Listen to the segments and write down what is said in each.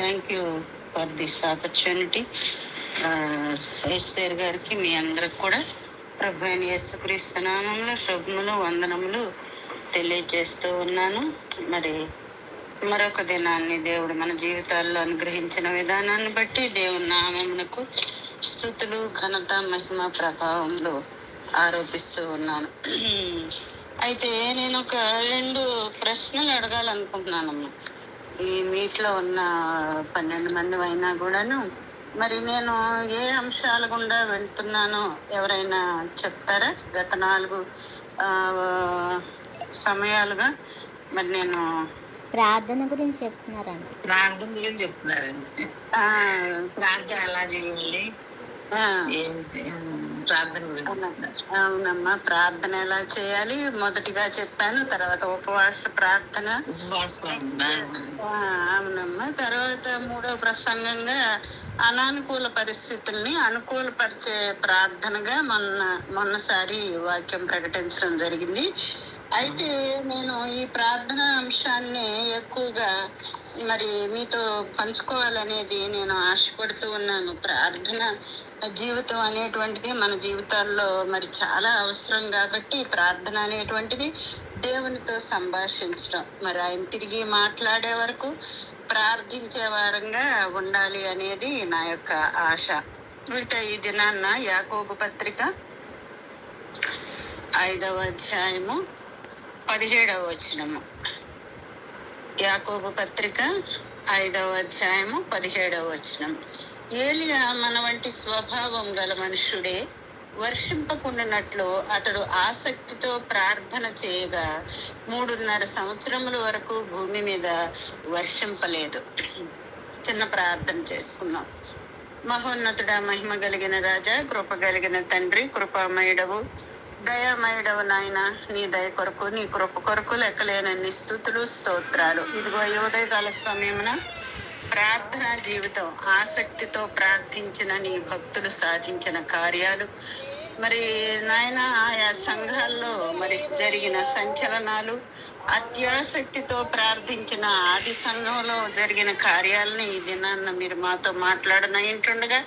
Thank you for this opportunity. Esther గారికి, మీ అందరికి కూడా ప్రభు అయిన యేసుక్రీస్తు నామములో శుభములు, వందనములు తెలియజేస్తూ ఉన్నాను. మరి మరొక దినాన్ని దేవుడు మన జీవితాల్లో అనుగ్రహించిన విధానాన్ని బట్టి దేవుని నామమునకు స్తుతులు, ఘనత, మహిమ, ప్రభావములు ఆరోపిస్తూ ఉన్నాను. అయితే నేను ఒక 2 ప్రశ్నలు అడగాలనుకుంటున్నానమ్మా. ఈ మీట్లో ఉన్న 12 మంది అయినా కూడాను మరి నేను ఏ అంశాల గుండా వెళ్తున్నానో ఎవరైనా చెప్తారా? గత 4 సమయాలుగా మరి నేను ప్రార్థన గురించి చెప్తున్నారండి. ప్రార్థన గురించి చెప్తున్నారండి. ప్రార్థన ఎలా చేయాలి, ప్రార్థన గురించి. అవునమ్మా, ప్రార్థన ఎలా చేయాలి మొదటిగా చెప్పాను. తర్వాత ఉపవాస ప్రార్థన. అవునమ్మా. తర్వాత 3వ ప్రసంగంగా అనానుకూల పరిస్థితుల్ని అనుకూలపరిచే ప్రార్థనగా మొన్నసారి వాక్యం ప్రకటించడం జరిగింది. అయితే నేను ఈ ప్రార్థన అంశాన్ని ఎక్కువగా మరి మీతో పంచుకోవాలనేది నేను ఆశపడుతూ ఉన్నాను. ప్రార్థన జీవితం అనేటువంటిది మన జీవితాల్లో మరి చాలా అవసరం కాబట్టి ప్రార్థన అనేటువంటిది దేవునితో సంభాషించడం, మరి ఆయన తిరిగి మాట్లాడే వరకు ప్రార్థించే వారంగా ఉండాలి అనేది నా యొక్క ఆశ. అయితే ఈ దినాన్న యాకోబు పత్రిక 5వ అధ్యాయము 17వ వచనము. యాకోబు పత్రిక 5వ అధ్యాయము 17వ వచనం. ఏలియా మన వంటి స్వభావం గల మనుష్యుడే. వర్షింపకుండానట్లు అతడు ఆసక్తితో ప్రార్థన చేయగా 3.5 సంవత్సరముల వరకు భూమి మీద వర్షింపలేదు. చిన్న ప్రార్థన చేసుకుందాం. మహోన్నతుడా, మహిమ కలిగిన రాజా, కృప కలిగిన తండ్రి, కృపామయుడవు, దయామయుడవు నాయన, నీ దయ కొరకు, నీ కృప కొరకు లెక్కలేనన్ని స్తుతులు, స్తోత్రాలు. ఇదిగో ఈ ఉదయకాల సమయమున ప్రార్థనా జీవితం, ఆసక్తితో ప్రార్థించిన నీ భక్తులు సాధించిన కార్యాలు, మరి నాయన ఆయా సంఘాల్లో మరి జరిగిన సంచలనాలు, అత్యాసక్తితో ప్రార్థించిన ఆది సంఘంలో జరిగిన కార్యాలని ఈ దినాన్న మీరు మాతో మాట్లాడనయింటుండగా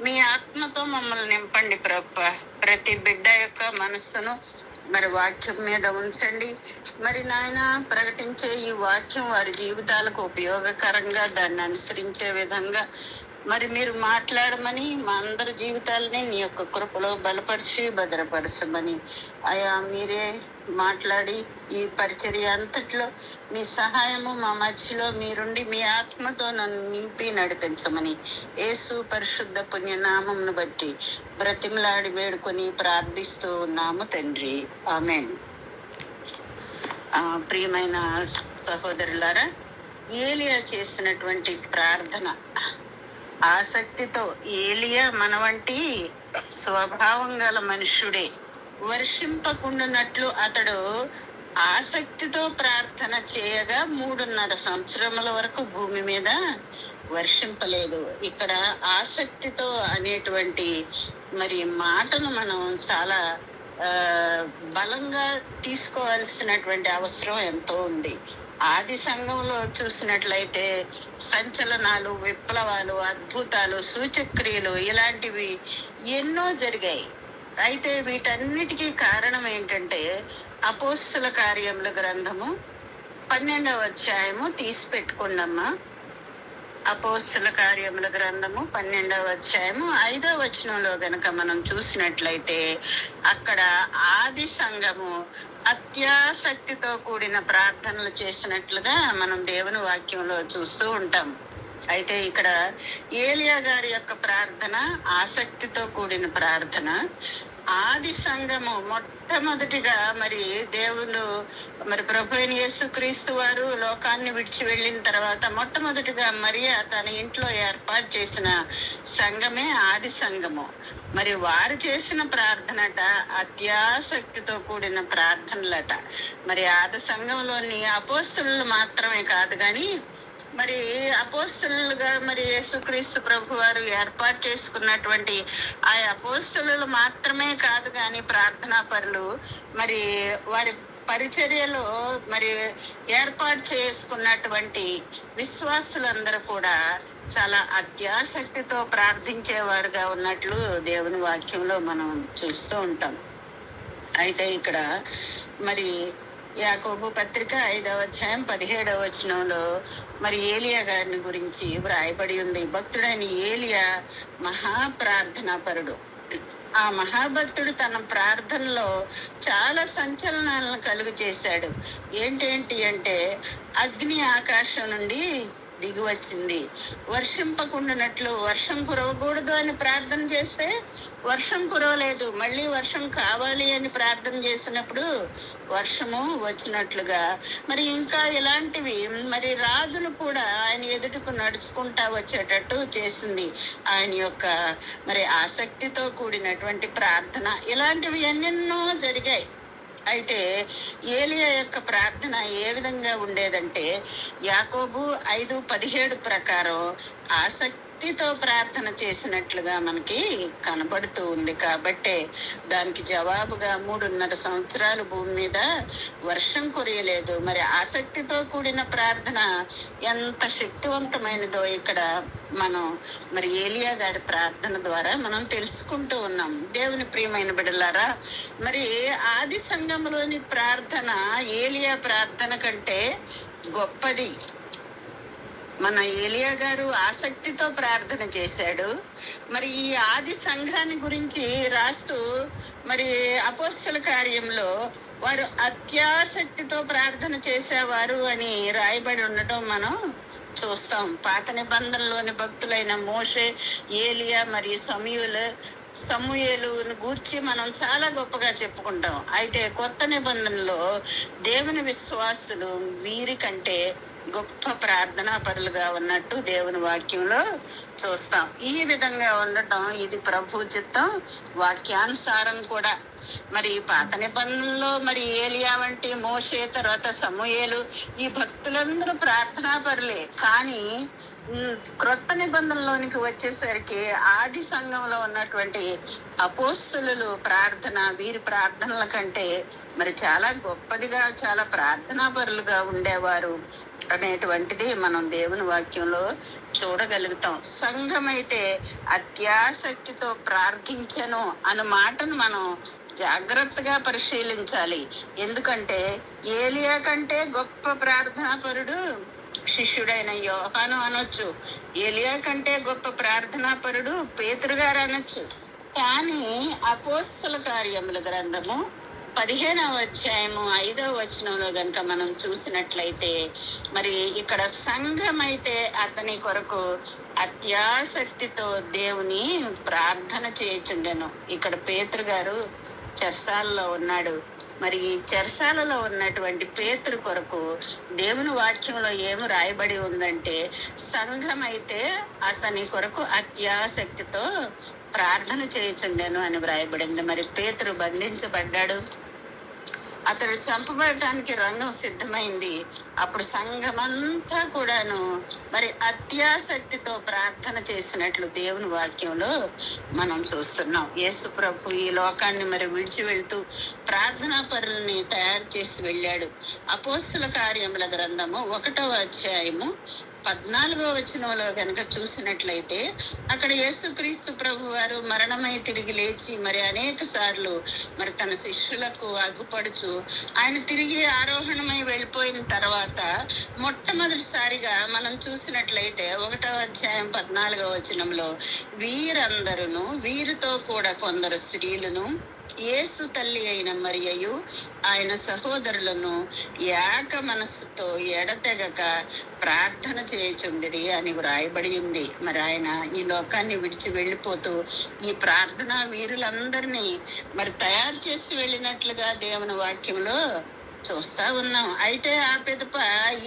మీ ఆత్మతో మమ్మల్ని నింపండి ప్రభువా. ప్రతి బిడ్డ యొక్క మనస్సును మరి వాక్యం మీద ఉంచండి. మరి నాయన ప్రకటించే ఈ వాక్యం వారి జీవితాలకు ఉపయోగకరంగా, దాన్ని అనుసరించే విధంగా మరి మీరు మాట్లాడమని, మా అందరి జీవితాలని నీ యొక్క కృపలో బలపరిచి భద్రపరచమని అయా మీరే మాట్లాడి ఈ పరిచర్య అంతట్లో మీ సహాయము మా మధ్యలో మీరుండి మీ ఆత్మతో నన్ను నింపి నడిపించమని యేసు పరిశుద్ధ పుణ్యనామంను బట్టి బ్రతిమలాడి వేడుకొని ప్రార్థిస్తూ ఉన్నాము తండ్రి, ఆమేన్. ప్రియమైన సహోదరులారా, ఏలియా చేసినటువంటి ప్రార్థన ఆసక్తితో, ఏలియా మన వంటి స్వభావం గల మనుష్యుడే. వర్షింపకుండానట్లు అతడు ఆసక్తితో ప్రార్థన చేయగా 3.5 సంవత్సరముల వరకు భూమి మీద వర్షింపలేదు. ఇక్కడ ఆసక్తితో అనేటువంటి మరి మాటను మనం చాలా బలంగా తీసుకోవాల్సినటువంటి అవసరం ఎంతో ఉంది. ఆది సంఘంలో చూసినట్లయితే సంచలనాలు, విప్లవాలు, అద్భుతాలు, సూచక్రియలు ఇలాంటివి ఎన్నో జరిగాయి. అయితే వీటన్నిటికీ కారణం ఏంటంటే అపోస్తల కార్యముల గ్రంథము 12వ అధ్యాయము తీసి పెట్టుకోండమ్మా. అపోస్తల కార్యముల గ్రంథము 12వ అధ్యాయము 5వ వచనంలో గనక మనం చూసినట్లయితే అక్కడ ఆది సంఘము అత్యాసక్తితో కూడిన ప్రార్థనలు చేసినట్లుగా మనం దేవుని వాక్యంలో చూస్తూ ఉంటాం. అయితే ఇక్కడ ఏలియా గారి యొక్క ప్రార్థన ఆసక్తితో కూడిన ప్రార్థన. ఆది సంఘము మొట్టమొదటిగా మరి దేవుడు మరి ప్రభు అయిన యేసుక్రీస్తు వారు లోకాన్ని విడిచి వెళ్ళిన తర్వాత మొట్టమొదటిగా మరియా తన ఇంట్లో ఏర్పాటు చేసిన సంఘమే ఆది సంఘము. మరి వారు చేసిన ప్రార్థనట అత్యాసక్తితో కూడిన ప్రార్థనలట. మరి ఆది సంఘంలోని అపోస్తలులు మాత్రమే కాదు కానీ మరి అపోస్తలులుగా మరి యేసుక్రీస్తు ప్రభు వారు ఏర్పాటు చేసుకున్నటువంటి ఆ అపోస్తలులు మాత్రమే కాదు కానీ ప్రార్థనా పరులు మరి వారి పరిచర్యలో మరి ఏర్పాటు చేసుకున్నటువంటి విశ్వాసులందరూ కూడా చాలా అత్యాసక్తితో ప్రార్థించేవారుగా ఉన్నట్లు దేవుని వాక్యంలో మనం చూస్తూ ఉంటాం. అయితే ఇక్కడ మరి యాకోబు పత్రిక 5వ అధ్యాయం 17వ వచనంలో మరి ఏలియా గారిని గురించి వ్రాయబడి ఉంది. భక్తుడైన ఏలియా మహాప్రార్థనా పరుడు. ఆ మహాభక్తుడు తన ప్రార్థనలో చాలా సంచలనాలను కలుగు చేశాడు. ఏంటేంటి అంటే అగ్ని ఆకాశం నుండి దిగి వచ్చింది, వర్షింపకుండానట్లు వర్షం కురవకూడదు అని ప్రార్థన చేస్తే వర్షం కురవలేదు. మళ్ళీ వర్షం కావాలి అని ప్రార్థన చేసినప్పుడు వర్షము వచ్చినట్లుగా మరి ఇంకా ఇలాంటివి మరి రాజులు కూడా ఆయన ఎదుటకు నడుచుకుంటా వచ్చేటట్టు చేసింది ఆయన యొక్క మరి ఆసక్తితో కూడినటువంటి ప్రార్థన. ఇలాంటివి ఎన్నెన్నో జరిగాయి. అయితే ఏలియా యొక్క ప్రార్థన ఏ విధంగా ఉండేదంటే యాకోబు 5:17 ప్రకారం ఆసక్తితో ప్రార్థన చేసినట్లుగా మనకి కనబడుతూ ఉంది. కాబట్టే దానికి జవాబుగా 3.5 సంవత్సరాలు భూమి మీద వర్షం కురియలేదు. మరి ఆసక్తితో కూడిన ప్రార్థన ఎంత శక్తివంతమైనదో ఇక్కడ మనం మరి ఏలియా గారి ప్రార్థన ద్వారా మనం తెలుసుకుంటూ ఉన్నాం. దేవుని ప్రియమైన బిడ్డలారా, మరి ఆది సంఘంలోని ప్రార్థన ఏలియా ప్రార్థన కంటే గొప్పది. మన ఏలియా గారు ఆసక్తితో ప్రార్థన చేశాడు. మరి ఈ ఆది సంఘాన్ని గురించి రాస్తూ మరి అపోస్తల కార్యంలో వారు అత్యాసక్తితో ప్రార్థన చేసేవారు అని రాయబడి ఉండటం మనం చూస్తాం. పాత నిబంధనలోని భక్తులైన మోషే, ఏలియా మరియు సమూయేలును గూర్చి మనం చాలా గొప్పగా చెప్పుకుంటాం. అయితే కొత్త నిబంధనలో దేవుని విశ్వాసులు వీరి కంటే గొప్ప ప్రార్థనా పరులుగా ఉన్నట్టు దేవుని వాక్యంలో చూస్తాం. ఈ విధంగా ఉండటం ఇది ప్రభు చిత్తం, వాక్యానుసారం కూడా. మరి పాత నిబంధనలో మరి ఏలియా వంటి మోషే, తర్వాత సమూయేలు, ఈ భక్తులందరూ ప్రార్థనా పరులే. కానీ క్రొత్త నిబంధనలోనికి వచ్చేసరికి ఆది సంఘంలో ఉన్నటువంటి అపోస్తలులు ప్రార్థన వీరి ప్రార్థనల కంటే మరి చాలా గొప్పదిగా, చాలా ప్రార్థనా పరులుగా ఉండేవారు అనేటువంటిది మనం దేవుని వాక్యంలో చూడగలుగుతాం. సంఘం అయితే అత్యాసక్తితో ప్రార్థించను అన్న మాటను మనం జాగ్రత్తగా పరిశీలించాలి. ఎందుకంటే ఏలియా కంటే గొప్ప ప్రార్థనా పరుడు శిష్యుడైన యోహాను అనొచ్చు, ఏలియా కంటే గొప్ప ప్రార్థనా పరుడు పేతురు గారు అనొచ్చు. కానీ అపోస్తల కార్యముల గ్రంథము 15వ అధ్యాయము 5వ వచనంలో గనుక మనం చూసినట్లయితే మరి ఇక్కడ సంఘం అయితే అతని కొరకు అత్యాసక్తితో దేవుని ప్రార్థన చేయుచుండెను. ఇక్కడ పేతురు గారు చెరసాలలో ఉన్నాడు. మరి ఈ చెరసాలలో ఉన్నటువంటి పేతురు కొరకు దేవుని వాక్యంలో ఏమి రాయబడి ఉందంటే సంఘం అయితే అతని కొరకు అత్యాసక్తితో ప్రార్థన చేయుచుండెను అని వ్రాయబడింది. మరి పేతురు బంధించబడ్డాడు, అతడు చంపబడటానికి రంగం సిద్ధమైంది. అప్పుడు సంఘమంతా కూడాను మరి అత్యాసక్తితో ప్రార్థన చేసినట్లు దేవుని వాక్యంలో మనం చూస్తున్నాం. యేసు ప్రభు ఈ లోకాన్ని మరి విడిచి వెళ్తూ ప్రార్థనా పరులని తయారు చేసి వెళ్ళాడు. అపోస్తల కార్యముల గ్రంథము 1వ అధ్యాయము 14వ వచనంలో గనక చూసినట్లయితే అక్కడ యేసుక్రీస్తు ప్రభు వారు మరణమై తిరిగి లేచి మరి అనేక సార్లు మరి తన శిష్యులకు అగుపడుచు ఆయన తిరిగి ఆరోహణమై వెళ్ళిపోయిన తర్వాత మొట్టమొదటిసారిగా మనం చూసినట్లయితే 1వ అధ్యాయం 14వ వచనంలో వీరందరూ వీరితో కూడా కొందరు స్త్రీలను యేసు తల్లి అయిన మరియయు ఆయన సహోదరులను ఏక మనస్సుతో ఎడతెగక ప్రార్థన చేయుచుండిరి అని వ్రాయబడి ఉంది. మరి ఆయన ఈ లోకాన్ని విడిచి వెళ్ళిపోతూ ఈ ప్రార్థన వీరులందరినీ మరి తయారు చేసి వెళ్ళినట్లుగా దేవుని వాక్యంలో చూస్తా ఉన్నాం. అయితే ఆ పిదప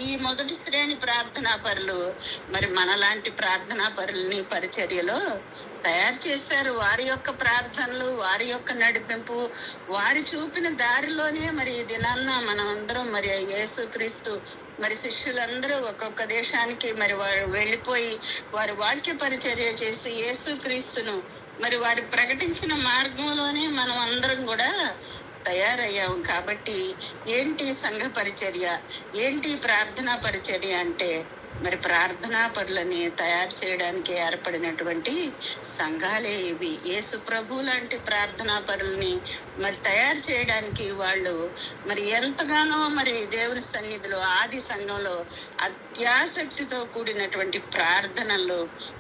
ఈ మొదటి శ్రేణి ప్రార్థనా పరులు మరి మనలాంటి ప్రార్థనా పరులని పరిచర్యలో తయారు చేశారు. వారి యొక్క ప్రార్థనలు, వారి యొక్క నడిపింపు, వారి చూపిన దారిలోనే మరి దినాన్న మనం అందరం మరి యేసుక్రీస్తు మరి శిష్యులందరూ ఒక్కొక్క దేశానికి మరి వారు వెళ్ళిపోయి వారి వాక్య పరిచర్య చేసి యేసుక్రీస్తును మరి వారి ప్రకటించిన మార్గంలోనే మనం అందరం కూడా తయారయ్యాము. కాబట్టి ఏంటి సంఘ పరిచర్య, ఏంటి ప్రార్థనా పరిచర్య అంటే మరి ప్రార్థనా పరులని తయారు చేయడానికి ఏర్పడినటువంటి సంఘాలే ఇవి. యేసు ప్రభు లాంటి ప్రార్థనా పరులని మరి తయారు చేయడానికి వాళ్ళు మరి ఎంతగానో మరి దేవుని సన్నిధిలో ఆది సంఘంలో అత్యాసక్తితో కూడినటువంటి ప్రార్థనలు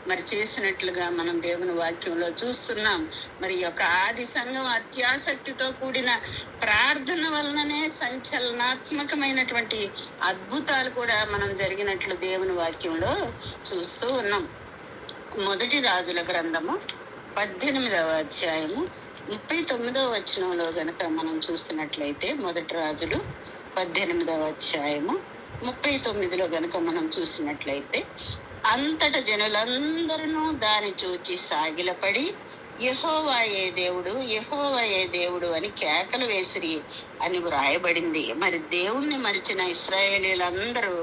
మరి చేసినట్లుగా మనం దేవుని వాక్యంలో చూస్తున్నాం. మరి ఈ యొక్క ఆది సంఘం అత్యాసక్తితో కూడిన ప్రార్థన వలననే సంచలనాత్మకమైనటువంటి అద్భుతాలు కూడా మనం జరిగినట్లు దేవుని వాక్యంలో చూస్తూ ఉన్నాం. మొదటి రాజుల గ్రంథము 18వ అధ్యాయము 39వ వచనంలో గనక మనం చూసినట్లయితే, మొదటి రాజులు 18వ అధ్యాయము 39లో గనక మనం చూసినట్లయితే, అంతట జనులందరూ దాని చూచి సాగిలపడి యెహోవాయే దేవుడు, యెహోవాయే దేవుడు అని కేకలు వేసిరి అని వ్రాయబడింది. మరి దేవుణ్ణి మరిచిన ఇశ్రాయేలీలందరూ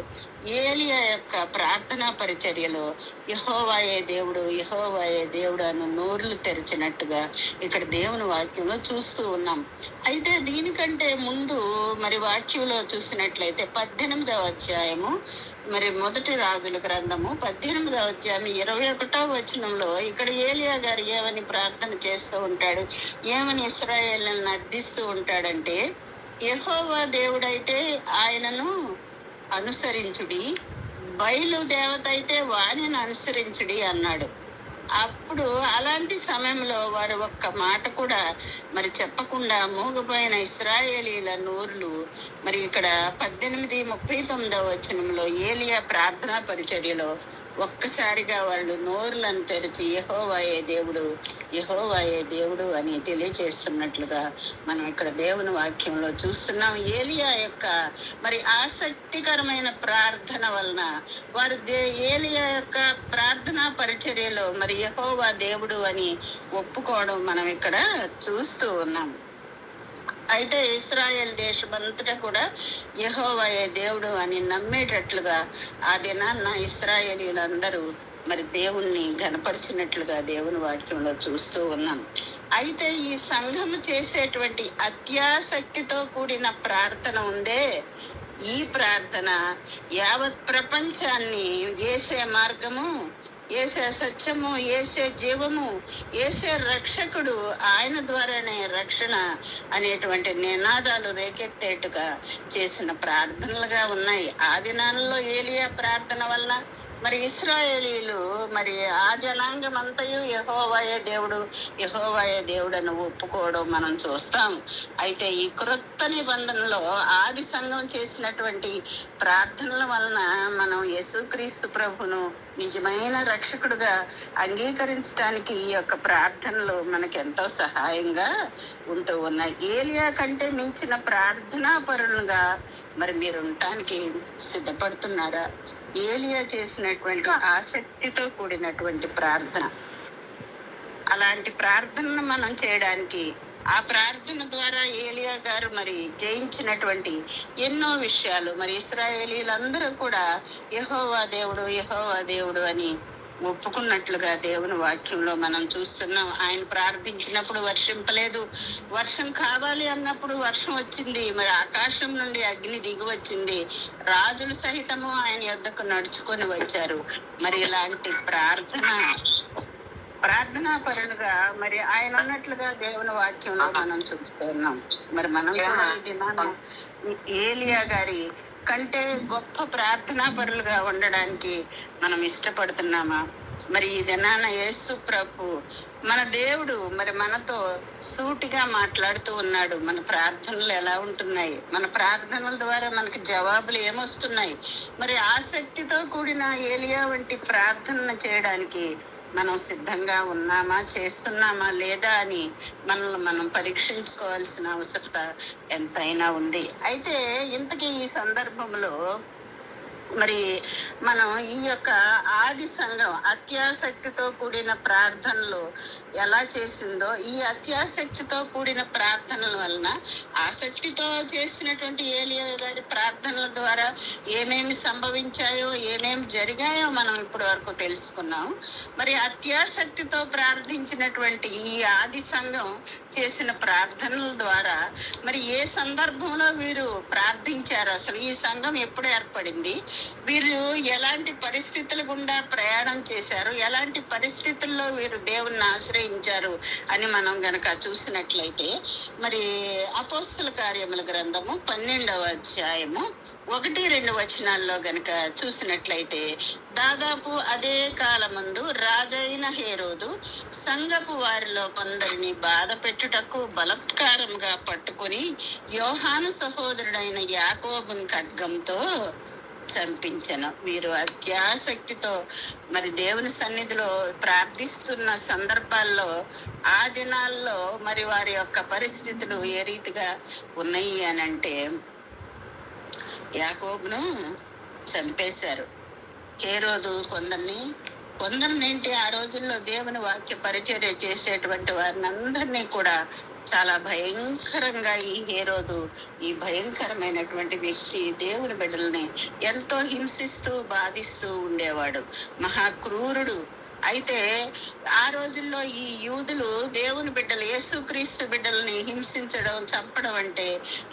ఏలియా యొక్క ప్రార్థనా పరిచర్యలో యెహోవాయే దేవుడు, యెహోవాయే దేవుడు అని నోర్లు తెరిచినట్టుగా ఇక్కడ దేవుని వాక్యంలో చూస్తూ ఉన్నాం. అయితే దీనికంటే ముందు మరి వాక్యంలో చూసినట్లయితే 18వ అధ్యాయము మరి మొదటి రాజుల గ్రంథము 18వ అధ్యాయం 21వ వచనంలో ఇక్కడ ఏలియా గారు ఏమని ప్రార్థన చేస్తూ ఉంటాడు, ఏమని ఇశ్రాయేలును అర్థిస్తూ ఉంటాడంటే, యెహోవా దేవుడైతే ఆయనను అనుసరించుడి, బయలు దేవత అయితే వాణిని అనుసరించుడి అన్నాడు. అప్పుడు అలాంటి సమయంలో వారు ఒక్క మాట కూడా మరి చెప్పకుండా మూగపోయిన ఇశ్రాయేలీల నోర్లు మరి ఇక్కడ 18:39 వచనంలో ఏలియా ప్రార్థనా పరిచర్యలో ఒక్కసారిగా వాళ్ళు నోర్లను తెరిచి యెహోవాయే దేవుడు, యెహోవాయే దేవుడు అని తెలియజేస్తున్నట్లుగా మనం ఇక్కడ దేవుని వాక్యంలో చూస్తున్నాం. ఏలియా యొక్క మరి ఆసక్తికరమైన ప్రార్థన వలన వారు ఏలియా యొక్క ప్రార్థనా పరిచర్యలో మరి యెహోవా దేవుడు అని ఒప్పుకోవడం మనం ఇక్కడ చూస్తూ ఉన్నాం. అయితే ఇశ్రాయేల్ దేశమంతటా కూడా యెహోవాయే దేవుడు అని నమ్మేటట్లుగా ఆ దినాన్న ఇశ్రాయేలీలందరూ మరి దేవుణ్ణి ఘనపరిచినట్లుగా దేవుని వాక్యంలో చూస్తూ ఉన్నాం. అయితే ఈ సంఘము చేసేటువంటి అత్యాసక్తితో కూడిన ప్రార్థన ఉందే, ఈ ప్రార్థన యావత్ ప్రపంచాన్ని యేసే మార్గము, యేసే సత్యము, యేసే జీవము, యేసే రక్షకుడు, ఆయన ద్వారానే రక్షణ అనేటువంటి నినాదాలు రేకెత్తేట్టుగా చేసిన ప్రార్థనలుగా ఉన్నాయి. ఆ దినాల్లో ఏలియా ప్రార్థన వల్ల మరి ఇశ్రాయేలీలు మరి ఆ జనాంగం అంతయు యెహోవాయే దేవుడు, యెహోవాయే దేవుడు అని ఒప్పుకోవడం మనం చూస్తాం. అయితే ఈ క్రొత్త నిబంధనలో ఆది సంఘం చేసినటువంటి ప్రార్థనల వలన మనం యేసుక్రీస్తు ప్రభును నిజమైన రక్షకుడుగా అంగీకరించడానికి ఈ యొక్క ప్రార్థనలు మనకు ఎంతో సహాయంగా ఉంటూ ఉన్నాయి. ఏలియా కంటే మించిన ప్రార్థనా పరులుగా మరి మీరు ఉండటానికి సిద్ధపడుతున్నారా? ఏలియా చేసినటువంటి ఆసక్తితో కూడినటువంటి ప్రార్థన, అలాంటి ప్రార్థనను మనం చేయడానికి, ఆ ప్రార్థన ద్వారా ఏలియా గారు మరి జయించినటువంటి ఎన్నో విషయాలు మరి ఇశ్రాయేలీలందరూ కూడా యెహోవా దేవుడు, యెహోవా దేవుడు అని ఒప్పుకున్నట్లుగా దేవుని వాక్యంలో మనం చూస్తున్నాం. ఆయన ప్రార్థించినప్పుడు వర్షింపలేదు, వర్షం కావాలి అన్నప్పుడు వర్షం వచ్చింది, మరి ఆకాశం నుండి అగ్ని దిగి వచ్చింది, రాజులు సహితము ఆయన యొద్దకు నడుచుకొని వచ్చారు. మరి ఇలాంటి ప్రార్థనా పరులుగా మరి ఆయన ఉన్నట్లుగా దేవుని వాక్యంలో మనం చూస్తున్నాం. మరి మనం కూడా ఈ దినాన ఏలియా గారి కంటే గొప్ప ప్రార్థనా పరులుగా ఉండడానికి మనం ఇష్టపడుతున్నామా? మరి ఈ దినాన యేసు ప్రభు మన దేవుడు మరి మనతో సూటిగా మాట్లాడుతూ ఉన్నాడు. మన ప్రార్థనలు ఎలా ఉంటున్నాయి, మన ప్రార్థనల ద్వారా మనకి జవాబులు ఏమొస్తున్నాయి, మరి ఆసక్తితో కూడిన ఏలియా వంటి ప్రార్థన చేయడానికి మనం సిద్ధంగా ఉన్నామా, చేస్తున్నామా లేదా అని మనల్ని మనం పరీక్షించుకోవాల్సిన అవసరత ఎంతైనా ఉంది. అయితే ఇంతకీ ఈ సందర్భంలో మరి మనం ఈ యొక్క ఆది సంఘం అత్యాసక్తితో కూడిన ప్రార్థనలు ఎలా చేసిందో, ఈ అత్యాసక్తితో కూడిన ప్రార్థనల వలన ఆసక్తితో చేసినటువంటి ఏలియా గారి ప్రార్థనల ద్వారా ఏమేమి సంభవించాయో, ఏమేమి జరిగాయో మనం ఇప్పటి వరకు తెలుసుకున్నాం. మరి అత్యాసక్తితో ప్రార్థించినటువంటి ఈ ఆది సంఘం చేసిన ప్రార్థనల ద్వారా మరి ఏ సందర్భంలో వీరు ప్రార్థించారు, అసలు ఈ సంఘం ఎప్పుడు ఏర్పడింది, వీరు ఎలాంటి పరిస్థితుల గుండా ప్రయాణం చేశారు, ఎలాంటి పరిస్థితుల్లో వీరు దేవుణ్ణి ఆశ్రయించారు అని మనం గనక చూసినట్లయితే, మరి అపోస్తల కార్యముల గ్రంథము 12వ అధ్యాయము 1-2 వచనాల్లో గనక చూసినట్లయితే, దాదాపు అదే కాలమందు రాజైన హేరోదు సంఘపు వారిలో కొందరిని బాధ పెట్టుటకు బలత్కారంగా పట్టుకొని యోహాను సహోదరుడైన యాకోబుని ఖడ్గంతో చంపించను. వీరు అత్యాసక్తితో మరి దేవుని సన్నిధిలో ప్రార్థిస్తున్న సందర్భాల్లో, ఆ దినాల్లో మరి వారి యొక్క పరిస్థితులు ఏ రీతిగా ఉన్నాయి అని అంటే, యాకోబును చంపేశారు. హేరోదు కొందరిని ఏంటి, ఆ రోజుల్లో దేవుని వాక్య పరిచర్య చేసేటువంటి వారిని అందరినీ కూడా చాలా భయంకరంగా ఈ హేరోదు, ఈ భయంకరమైనటువంటి వ్యక్తి దేవుని బిడ్డల్ని ఎంతో హింసిస్తూ బాధిస్తూ ఉండేవాడు, మహాక్రూరుడు. అయితే ఆ రోజుల్లో ఈ యూదులు దేవుని బిడ్డలు, యేసుక్రీస్తు బిడ్డల్ని హింసించడం, చంపడం అంటే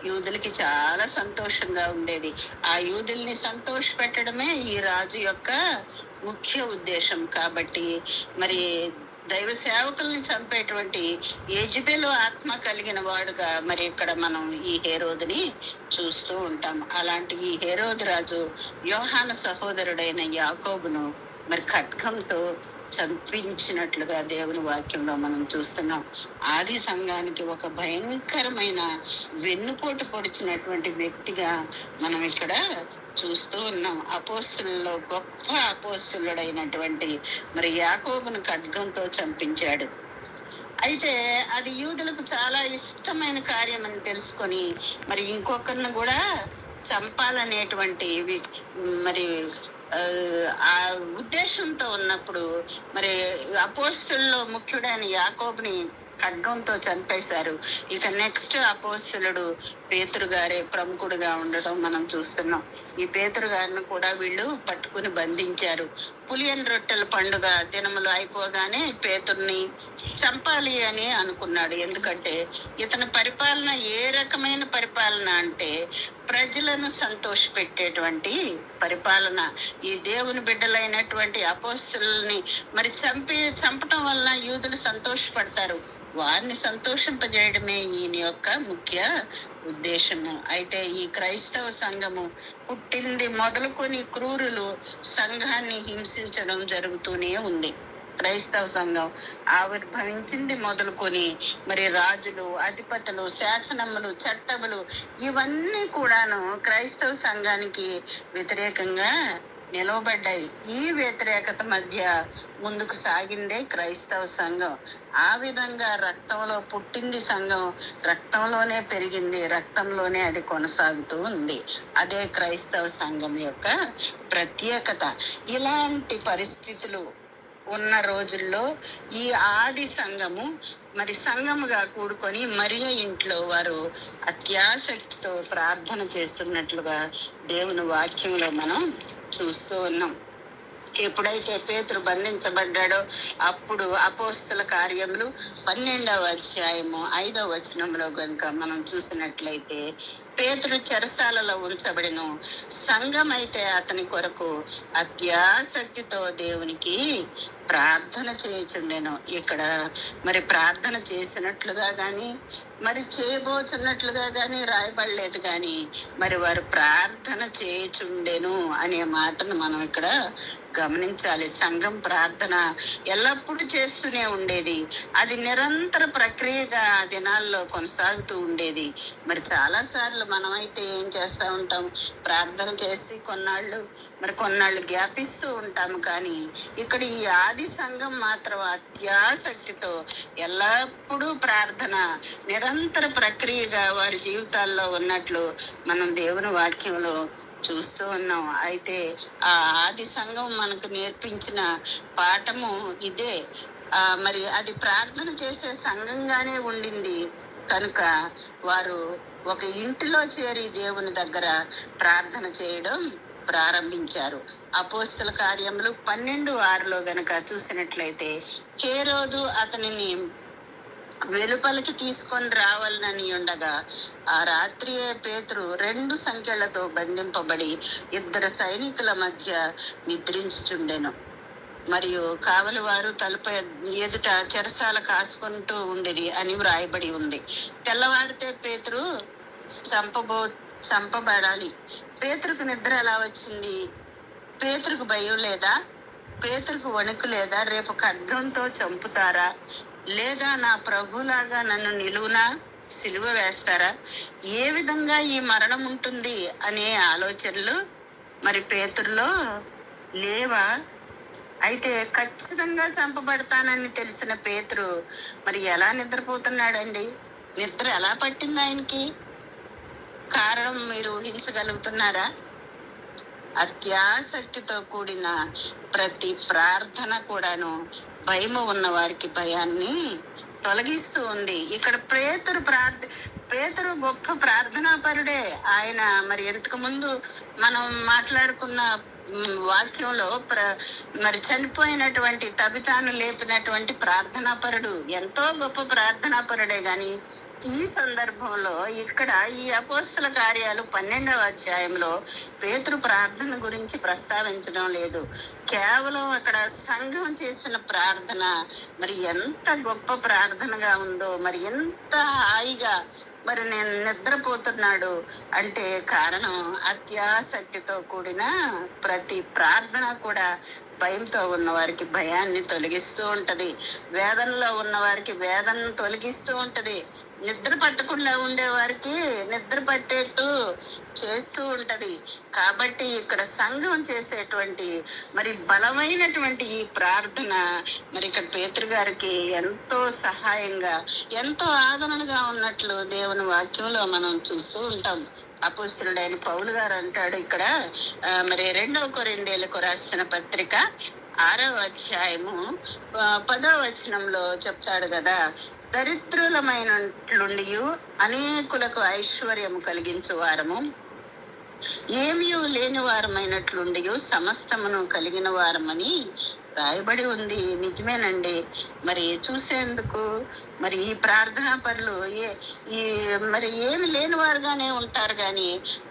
యూదులకి చాలా సంతోషంగా ఉండేది. ఆ యూదుల్ని సంతోష పెట్టడమే ఈ రాజు యొక్క ముఖ్య ఉద్దేశం. కాబట్టి మరి దైవ సేవకుల్ని చంపేటువంటి యెజెబెలు ఆత్మ కలిగిన వాడుగా మరి ఇక్కడ మనం ఈ హేరోదుని చూస్తూ ఉంటాం. అలాంటి ఈ హేరోదు రాజు యోహాను సహోదరుడైన యాకోబును మరి ఖడ్గంతో చంపించినట్లుగా దేవుని వాక్యంలో మనం చూస్తున్నాం. ఆది సంఘానికి ఒక భయంకరమైన వెన్నుపోటు పొడిచినటువంటి వ్యక్తిగా మనం ఇక్కడ చూస్తూ ఉన్నాం. అపోస్తులలో గొప్ప అపోస్తులుడైనటువంటి మరి యాకోబును ఖడ్గంతో చంపించాడు. అయితే అది యూదులకు చాలా ఇష్టమైన కార్యం అని తెలుసుకొని మరి ఇంకొకరిని కూడా చంపాలనేటువంటి మరి ఆ ఉద్దేశంతో ఉన్నప్పుడు మరి అపోస్తుల్లో ముఖ్యుడైన యాకోబుని ఖడ్గంతో చంపేశారు. ఇక నెక్స్ట్ అపోస్తులుడు పేతురు గారే ప్రముఖుడుగా ఉండడం మనం చూస్తున్నాం. ఈ పేతురు గారిని కూడా వీళ్ళు పట్టుకుని బంధించారు. పులియన్ రొట్టెల పండుగ దినములు అయిపోగానే పేతుర్ని చంపాలి అని అనుకున్నాడు. ఎందుకంటే ఇతని పరిపాలన ఏ రకమైన పరిపాలన అంటే ప్రజలను సంతోష పెట్టేటువంటి పరిపాలన. ఈ దేవుని బిడ్డలైనటువంటి అపోస్తులని మరి చంపటం వలన యూదులు సంతోషపడతారు, వారిని సంతోషింపజేయడమే ఈయన యొక్క ముఖ్య ఉద్దేశము. అయితే ఈ క్రైస్తవ సంఘము పుట్టింది మొదలుకొని క్రూరులు సంఘాన్ని హింసించడం జరుగుతూనే ఉంది. క్రైస్తవ సంఘం ఆవిర్భవించింది మొదలుకొని మరి రాజులు, అధిపతులు, శాసనములు, చట్టములు ఇవన్నీ కూడాను క్రైస్తవ సంఘానికి వ్యతిరేకంగా నిలవబడ్డాయి. ఈ వ్యతిరేకత మధ్య ముందుకు సాగిందే క్రైస్తవ సంఘం. ఆ విధంగా రక్తంలో పుట్టింది సంఘం, రక్తంలోనే పెరిగింది, రక్తంలోనే అది కొనసాగుతూ ఉంది. అదే క్రైస్తవ సంఘం యొక్క ప్రత్యేకత. ఇలాంటి పరిస్థితులు ఉన్న రోజుల్లో ఈ ఆది సంఘము మరి సంఘముగా కూడుకొని మరియ ఇంట్లో వారు అత్యాసక్తితో ప్రార్థన చేస్తున్నట్లుగా దేవుని వాక్యంలో మనం చూస్తూ ఉన్నాం. ఎప్పుడైతే పేతురు బంధించబడ్డాడో అప్పుడు అపోస్తల కార్యములు 12వ అధ్యాయము 5వ వచనంలో కనుక మనం చూసినట్లయితే, పేతురు చెరసాలలో ఉంచబడిను, సంఘం అయితే అతని కొరకు అత్యాసక్తితో దేవునికి ప్రార్థన చేయుచుండెను. ఇక్కడ మరి ప్రార్థన చేసినట్లుగా కానీ మరి చేయబోతున్నట్లుగా కానీ రాయబడలేదు, కానీ మరి వారు ప్రార్థన చేయుచుండెను అనే మాటను మనం ఇక్కడ గమనించాలి. సంఘం ప్రార్థన ఎల్లప్పుడూ చేస్తూనే ఉండేది. అది నిరంతర ప్రక్రియగా ఆ దినాల్లో కొనసాగుతూ ఉండేది. మరి చాలాసార్లు మనమైతే ఏం చేస్తూ ఉంటాం, ప్రార్థన చేసి కొన్నాళ్ళు జ్ఞాపిస్తూ ఉంటాము. కానీ ఇక్కడ ఈ ఆది సంఘం మాత్రం అత్యాసక్తితో ఎల్లప్పుడూ ప్రార్థన నిరంతర ప్రక్రియగా వారి జీవితాల్లో ఉన్నట్లు మనం దేవుని వాక్యంలో చూస్తూ ఉన్నాం. అయితే ఆ ఆది సంఘం మనకు నేర్పించిన పాఠము ఇదే. మరి అది ప్రార్థన చేసే సంఘంగానే ఉండింది కనుక వారు ఒక ఇంటిలో చేరి దేవుని దగ్గర ప్రార్థన చేయడం ప్రారంభించారు. అపోస్తల కార్యములు 12:6 గనక చూసినట్లయితే, హేరోదు అతనిని వెలుపలికి తీసుకొని రావాలని ఉండగా ఆ రాత్రి పేతురు 2 సంకెళ్లతో బంధింపబడి 2 సైనికుల మధ్య నిద్రించుచుండెను. మరియు కావలి వారు తలుపు ఎదుట చెరసాల కాసుకుంటూ ఉండిరి అని వ్రాయబడి ఉంది. తెల్లవారితే పేతురు చంపబడాలి. పేతురుకు నిద్ర ఎలా వచ్చింది? పేతురుకు భయం లేదా? పేతురుకు వణుకు లేదా? రేపు ఖడ్గంతో చంపుతారా, లేదా నా ప్రభులాగా నన్ను నిలువునా సిలువ వేస్తారా, ఏ విధంగా ఈ మరణం ఉంటుంది అనే ఆలోచనలు మరి పేతురులో లేవా? అయితే ఖచ్చితంగా చంపబడతానని తెలిసిన పేతురు మరి ఎలా నిద్రపోతున్నాడండి? నిద్ర ఎలా పట్టింది ఆయనకి? కారణం మీరు ఊహించగలుగుతున్నారా? అత్యాసక్తితో కూడిన ప్రతి ప్రార్థన కూడాను భయము ఉన్న వారికి భయాన్ని తొలగిస్తూ ఉంది. ఇక్కడ పేతురు గొప్ప ప్రార్థనాపరుడే. ఆయన మరి ఇంతకు ముందు మనం మాట్లాడుకున్న వాక్యంలో మరి చనిపోయినటువంటి తబితాను లేపినటువంటి ప్రార్థనాపరుడు, ఎంతో గొప్ప ప్రార్థనాపరుడే. గాని ఈ సందర్భంలో ఇక్కడ ఈ అపోస్తల కార్యాలు 12వ అధ్యాయంలో పేతురు ప్రార్థన గురించి ప్రస్తావించడం లేదు. కేవలం అక్కడ సంఘం చేసిన ప్రార్థన మరి ఎంత గొప్ప ప్రార్థనగా ఉందో, మరి ఎంత హాయిగా మరి నేను నిద్రపోతున్నాడు అంటే కారణం అత్యాసక్తితో కూడిన ప్రతి ప్రార్థన కూడా భయంతో ఉన్న వారికి భయాన్ని తొలగిస్తూ ఉంటది. వేదనలో ఉన్న వారికి వేదనను తొలగిస్తూ ఉంటది. నిద్ర పట్టకుండా ఉండే వారికి నిద్ర పట్టేట్టు చేస్తూ ఉంటది. కాబట్టి ఇక్కడ సంఘం చేసేటువంటి మరి బలమైనటువంటి ఈ ప్రార్థన మరి ఇక్కడ పేతురు గారికి ఎంతో సహాయంగా, ఎంతో ఆదరణగా ఉన్నట్లు దేవుని వాక్యంలో మనం చూస్తూ ఉంటాం. అపోస్తలుడైన పౌలు గారు అంటాడు ఇక్కడ మరి 2వ కొరింథీయులకు రాసిన పత్రిక 6వ అధ్యాయము 10వ వచనంలో చెప్తాడు కదా, దరిద్రులమైనట్లుండి అనేకులకు ఐశ్వర్యము కలిగించు వారము, ఏమీ లేని వారమైనట్లుండి సమస్తమును కలిగిన వారమని రాయబడి ఉంది. నిజమేనండి. మరి చూసేందుకు మరి ఈ ప్రార్థనా పరులు మరి ఏమి లేని వారుగానే ఉంటారు, కానీ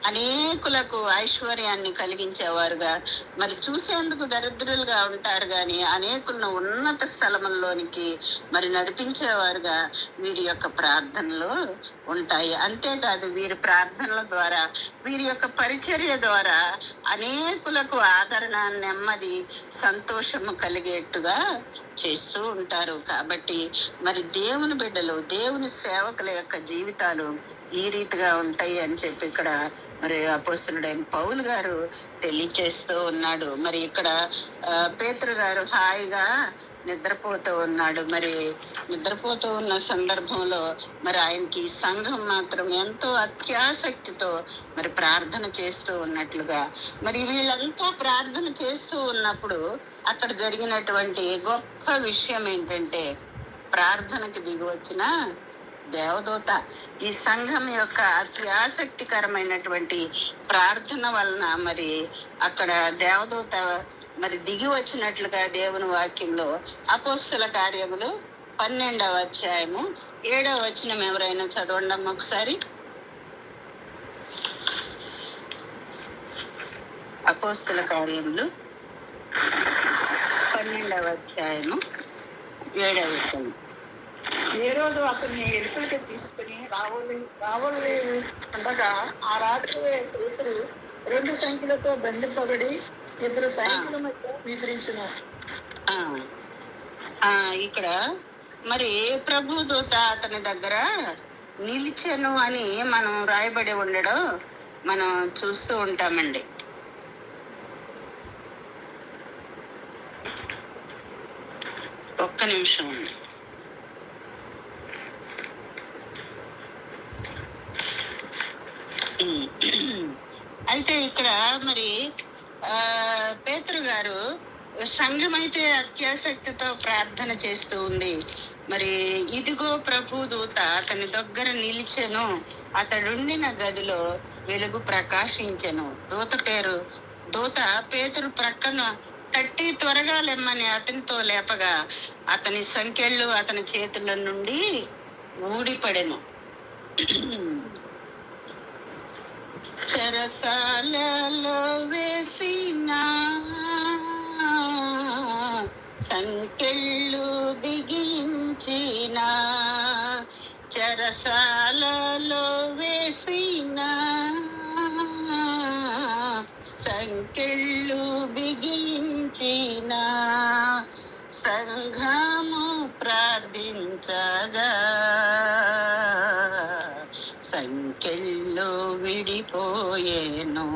అనేకులకు ఐశ్వర్యాన్ని కలిగించేవారుగా, మరి చూసేందుకు దరిద్రులుగా ఉంటారు, కానీ అనేకులను ఉన్నత స్థలముల్లోనికి మరి నడిపించేవారుగా వీరి యొక్క ప్రార్థనలు ఉంటాయి. అంతేకాదు వీరి ప్రార్థనల ద్వారా, వీరి యొక్క పరిచర్య ద్వారా అనేకులకు ఆదరణ, నెమ్మది, సంతోషము కలిగేట్టుగా చేస్తూ ఉంటారు. కాబట్టి మరి దేవుని బిడ్డలు, దేవుని సేవకుల యొక్క జీవితాలు ఈ రీతిగా ఉంటాయి అని చెప్పి ఇక్కడ మరి అపోస్తలుడైన పౌలు గారు తెలియచేస్తూ ఉన్నాడు. మరి ఇక్కడ పేతురు గారు హాయిగా నిద్రపోతూ ఉన్నాడు. మరి నిద్రపోతూ ఉన్న సందర్భంలో మరి ఆయనకి సంఘం మాత్రం ఎంతో అత్యాసక్తితో మరి ప్రార్థన చేస్తూ ఉన్నట్లుగా, మరి వీళ్ళంతా ప్రార్థన చేస్తూ ఉన్నప్పుడు అక్కడ జరిగినటువంటి గొప్ప విషయం ఏంటంటే, ప్రార్థనకి దిగి వచ్చిన దేవదూత ఈ సంఘం యొక్క అతి ఆసక్తికరమైనటువంటి ప్రార్థన వలన మరి అక్కడ దేవదూత మరి దిగి వచ్చినట్లుగా దేవుని వాక్యంలో అపోస్తల కార్యములు 12వ అధ్యాయము 7వ వచనం ఎవరైనా చదవండి అమ్మ ఒకసారి. అపోస్తల కార్యములు 12వ అధ్యాయము 7వ వచనం. ఏ రోజు అతన్ని ఎలుకలకి తీసుకుని రావాలి ఉండగా ఆ రాత్రి పేతురు 2 సంఖ్యలతో బంధింపబడి 2 సైనికుల మధ్య నిద్రించును. ఇక్కడ మరి ప్రభు దూత అతని దగ్గర నిలిచెను అని మనం రాయబడి ఉండడం మనం చూస్తూ ఉంటామండి. ఒక్క నిమిషం ఉంది. అయితే ఇక్కడ మరి పేతురు గారు సంఘం అయితే అత్యాసక్తితో ప్రార్థన చేస్తూ ఉంది. మరి ఇదిగో ప్రభు దూత అతని దగ్గర నిలిచెను, అతడుండిన గదిలో వెలుగు ప్రకాశించెను. దూత పేతురు ప్రక్కన తట్టి త్వరగా లెమ్మని అతనితో లేపగా అతని సంకెళ్ళు అతని చేతుల నుండి ఊడిపడెను. చెరసాలలో వేసిన సంకెళ్ళు బిగించిన, చెరసాలలో వేసిన సంకెళ్ళు బిగించిన, సంఘము ప్రార్థించగా సంకెళ్ళు విడిపోయేను,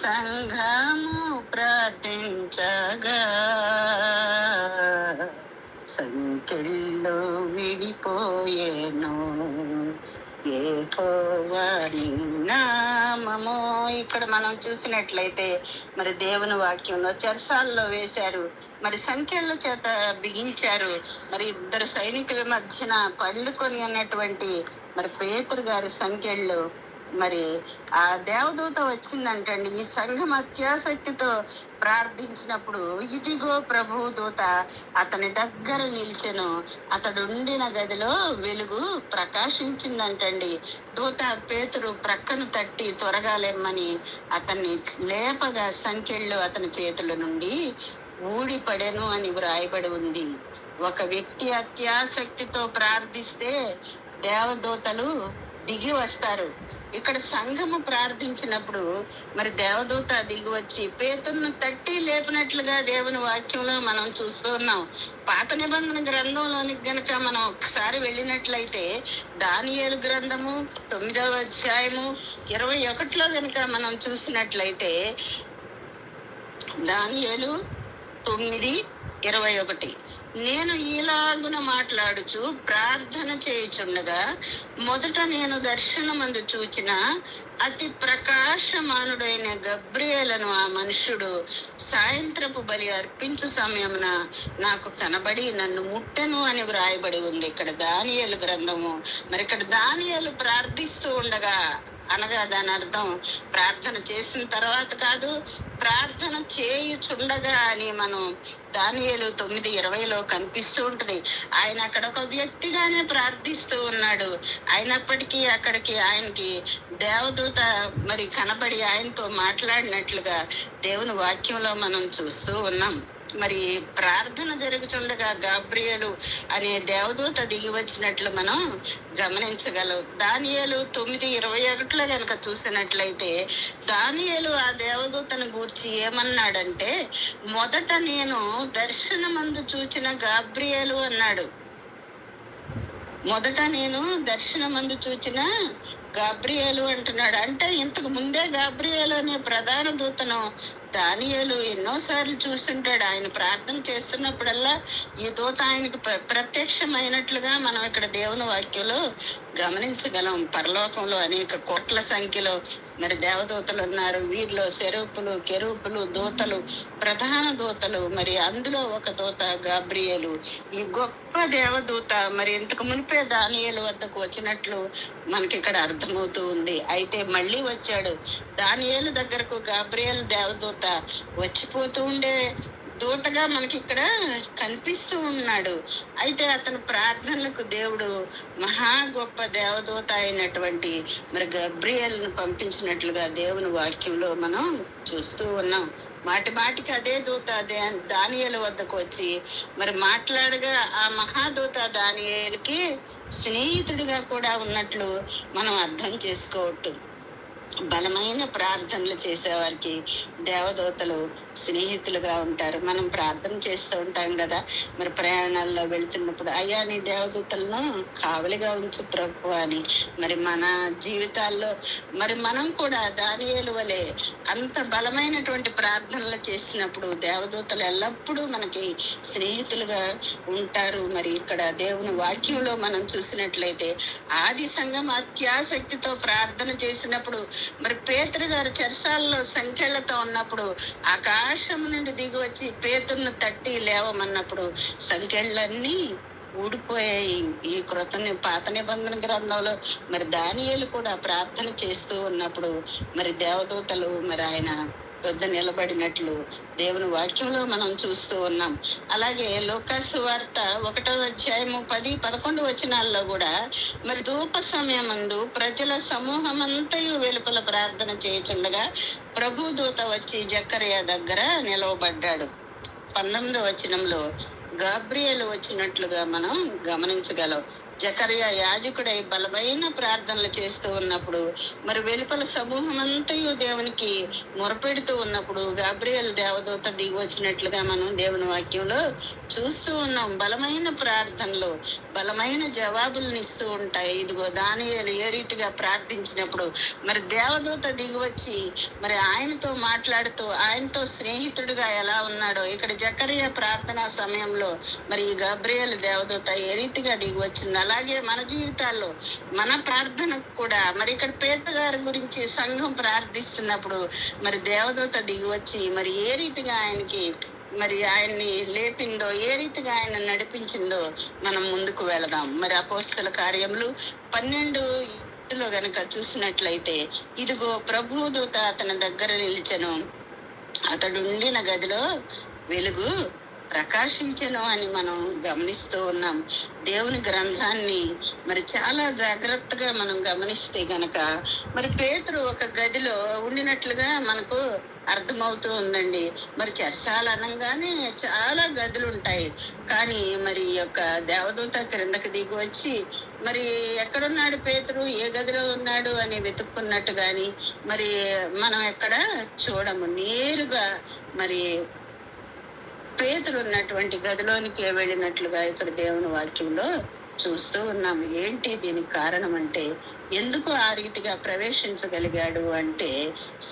సంఘము ప్రార్థించగా సంకెళ్ళు విడిపోయేను. యెహోవా నీ నామము. ఇక్కడ మనం చూసినట్లయితే మరి దేవుని వాక్యంలో చెరసాల్లో వేశారు, మరి సంఖ్యల చేత బిగించారు. మరి ఇద్దరు సైనికుల మధ్యన పండుకొని ఉన్నటువంటి మరి పేతురు గారి సంఖ్యలు మరి ఆ దేవదూత వచ్చిందంటండి. ఈ సంఘం అత్యాసక్తితో ప్రార్థించినప్పుడు ఇదిగో ప్రభు దూత అతని దగ్గర నిలిచెను, అతడు ఉండిన గదిలో వెలుగు ప్రకాశించిందంటండి. దూత పేతురు ప్రక్కను తట్టి త్వరగా లెమ్మని అతన్ని లేపగా సంఖ్యలు అతని చేతుల నుండి ఊడిపడెను అని వ్రాయబడి ఉంది. ఒక వ్యక్తి అత్యాసక్తితో ప్రార్థిస్తే దేవదూతలు దిగి వస్తారు. ఇక్కడ సంఘము ప్రార్థించినప్పుడు మరి దేవదూత దిగి వచ్చి పేతురును తట్టి లేపినట్లుగా దేవుని వాక్యంలో మనం చూస్తూ ఉన్నాం. పాత నిబంధన గ్రంథంలోనికి గనక మనం ఒకసారి వెళ్ళినట్లయితే దానియేలు గ్రంథము 9వ అధ్యాయము 21లో గనక మనం చూసినట్లయితే దానియేలు 9:21, నేను ఈలాగున మాట్లాడుచు ప్రార్థన చేయుచుండగా మొదట నేను దర్శనమందు చూచిన అతి ప్రకాశమానుడైన గబ్రియేలును ఆ మనుష్యుడు సాయంత్రపు బలి అర్పించు సమయమున నాకు కనబడి నన్ను ముట్టెను అని వ్రాయబడి ఉంది ఇక్కడ దానియేలు గ్రంథము. మరి ఇక్కడ దానియేలు ప్రార్థిస్తూ ఉండగా అనగా దాని అర్థం ప్రార్థన చేసిన తర్వాత కాదు, ప్రార్థన చేయుచుండగా అని మనం దానియేలు 9:20లో కనిపిస్తూ ఉంటది. ఆయన అక్కడ ఒక వ్యక్తిగానే ప్రార్థిస్తూ ఉన్నాడు. అయినప్పటికీ అక్కడికి ఆయనకి దేవదూత మరి కనబడి ఆయనతో మాట్లాడినట్లుగా దేవుని వాక్యంలో మనం చూస్తూ ఉన్నాం. మరి ప్రార్థన జరుగుతుండగా గాబ్రియేలు అనే దేవదూత దిగి వచ్చినట్లు మనం గమనించగలం. దానియేలు 9:21లో కనుక చూసినట్లయితే దానియేలు ఆ దేవదూతను గూర్చి ఏమన్నాడంటే మొదట నేను దర్శనమందు చూచిన గాబ్రియేలు అన్నాడు. మొదట నేను దర్శనమందు చూచిన గాబ్రియేలు అంటున్నాడు. అంటే ఇంతకు ముందే గాబ్రియేలు అనే ప్రధాన దూతను దానియేలు ఎన్నోసార్లు చూస్తుంటాడు. ఆయన ప్రార్థన చేస్తున్నప్పుడల్లా ఈ దూత ఆయనకు ప్రత్యక్షమైనట్లుగా మనం ఇక్కడ దేవుని వాక్యంలో గమనించగలం. పరలోకంలో అనేక కోట్ల సంఖ్యలో మరి దేవదూతలు ఉన్నారు. వీరిలో సెరూపులు, కెరూపులు, దూతలు, ప్రధాన దూతలు. మరి అందులో ఒక దూత గాబ్రియేలు, ఈ గొప్ప దేవదూత మరి ఇంతకు మునిపే దానియేలు వద్దకు వచ్చినట్లు మనకి ఇక్కడ అర్థమవుతూ ఉంది. అయితే మళ్ళీ వచ్చాడు దానియేలు దగ్గరకు. గాబ్రియేలు దేవదూత వచ్చిపోతూ ఉండే దూతగా మనకి ఇక్కడ కనిపిస్తూ ఉన్నాడు. అయితే అతని ప్రార్థనలకు దేవుడు మహా గొప్ప దేవదూత అయినటువంటి మరి గబ్రియేలును పంపించినట్లుగా దేవుని వాక్యంలో మనం చూస్తూ ఉన్నాం. మాటి మాటికి అదే దూత దానియేలు వద్దకు వచ్చి మరి మాట్లాడగా ఆ మహాదూత దానియేలుకి స్నేహితుడిగా కూడా ఉన్నట్లు మనం అర్థం చేసుకోవట్టు. బలమైన ప్రార్థనలు చేసేవారికి దేవదూతలు స్నేహితులుగా ఉంటారు. మనం ప్రార్థన చేస్తూ ఉంటాం కదా, మరి ప్రయాణాల్లో వెళ్తున్నప్పుడు అయ్యా నీ దేవదూతలను కావలిగా ఉంచు ప్రభు అని. మరి మన జీవితాల్లో మరి మనం కూడా దానియేలు వలె అంత బలమైనటువంటి ప్రార్థనలు చేసినప్పుడు దేవదూతలు ఎల్లప్పుడూ మనకి స్నేహితులుగా ఉంటారు. మరి ఇక్కడ దేవుని వాక్యంలో మనం చూసినట్లయితే ఆది సంఘం అత్యాసక్తితో ప్రార్థన చేసినప్పుడు మరి పేతురు గారు చెరసాలలో సంఖ్యలతో ఉన్నప్పుడు ఆకాశం నుండి దిగి వచ్చి పేతురును తట్టి లేవమన్నప్పుడు సంఖ్యలన్నీ ఊడిపోయాయి. ఈ పాత నిబంధన గ్రంథంలో మరి దానియేలు కూడా ప్రార్థన చేస్తూ ఉన్నప్పుడు మరి దేవదూతలు మరి ఆయన వద్ద నిలబడినట్లు దేవుని వాక్యంలో మనం చూస్తూ ఉన్నాం. అలాగే లోకాసు వార్త 1వ అధ్యాయము 10-11 వచనాల్లో కూడా మరి ధూప సమయమందు ప్రజల సమూహమంతయు వెలుపల ప్రార్థన చేయుచుండగా ప్రభు దూత వచ్చి జకర్యా దగ్గర నిలవబడ్డాడు. 19వ వచనంలో గాబ్రియేలు వచ్చినట్లుగా మనం గమనించగలం. జకర్యా యాజకుడై బలమైన ప్రార్థనలు చేస్తూ ఉన్నప్పుడు మరి వెలుపల సమూహం అంతయు దేవునికి మొరపెడుతూ ఉన్నప్పుడు గాబ్రియేలు దేవదూత దిగి వచ్చినట్లుగా మనం దేవుని వాక్యంలో చూస్తూ ఉన్నాం. బలమైన ప్రార్థనలు బలమైన జవాబులను ఇస్తూ ఉంటాయి. ఇదిగో దానియేలు ఏ రీతిగా ప్రార్థించినప్పుడు మరి దేవదూత దిగి వచ్చి మరి ఆయనతో మాట్లాడుతూ ఆయనతో స్నేహితుడిగా ఎలా ఉన్నాడో ఇక్కడ జకర్యా ప్రార్థనా సమయంలో మరి ఈ గాబ్రియేలు దేవదూత ఏ రీతిగా దిగి వచ్చింది. అలాగే మన జీవితాల్లో మన ప్రార్థనకు కూడా మరి ఇక్కడ పేతురు గారి గురించి సంఘం ప్రార్థిస్తున్నప్పుడు మరి దేవదూత దిగి వచ్చి మరి ఏ రీతిగా ఆయనకి మరి ఆయన్ని లేపిందో ఏ రీతిగా ఆయన నడిపించిందో మనం ముందుకు వెళదాం. మరి అపోస్తల కార్యములు 12 గనక చూసినట్లయితే ఇదిగో ప్రభు దూత అతని దగ్గర నిలిచెను, అతడు ఉండిన గదిలో వెలుగు ప్రకాశించను అని మనం గమనిస్తూ ఉన్నాం. దేవుని గ్రంథాన్ని మరి చాలా జాగ్రత్తగా మనం గమనిస్తే గనక మరి పేతురు ఒక గదిలో ఉండినట్లుగా మనకు అర్థమవుతూ ఉందండి. మరి చెరసాల అనగానే చాలా గదులు ఉంటాయి, కానీ మరి ఈ యొక్క దేవదూత క్రిందకి దిగి వచ్చి మరి ఎక్కడున్నాడు పేతురు, ఏ గదిలో ఉన్నాడు అని వెతుక్కున్నట్టు గాని మరి మనం ఎక్కడ చూడము. నేరుగా మరి పేతురు ఉన్నటువంటి గదిలోనికి వెళ్ళినట్లుగా ఇక్కడ దేవుని వాక్యంలో చూస్తూ ఉన్నాం. ఏంటి దీనికి కారణం అంటే ఎందుకు ఆ రీతిగా ప్రవేశించగలిగాడు అంటే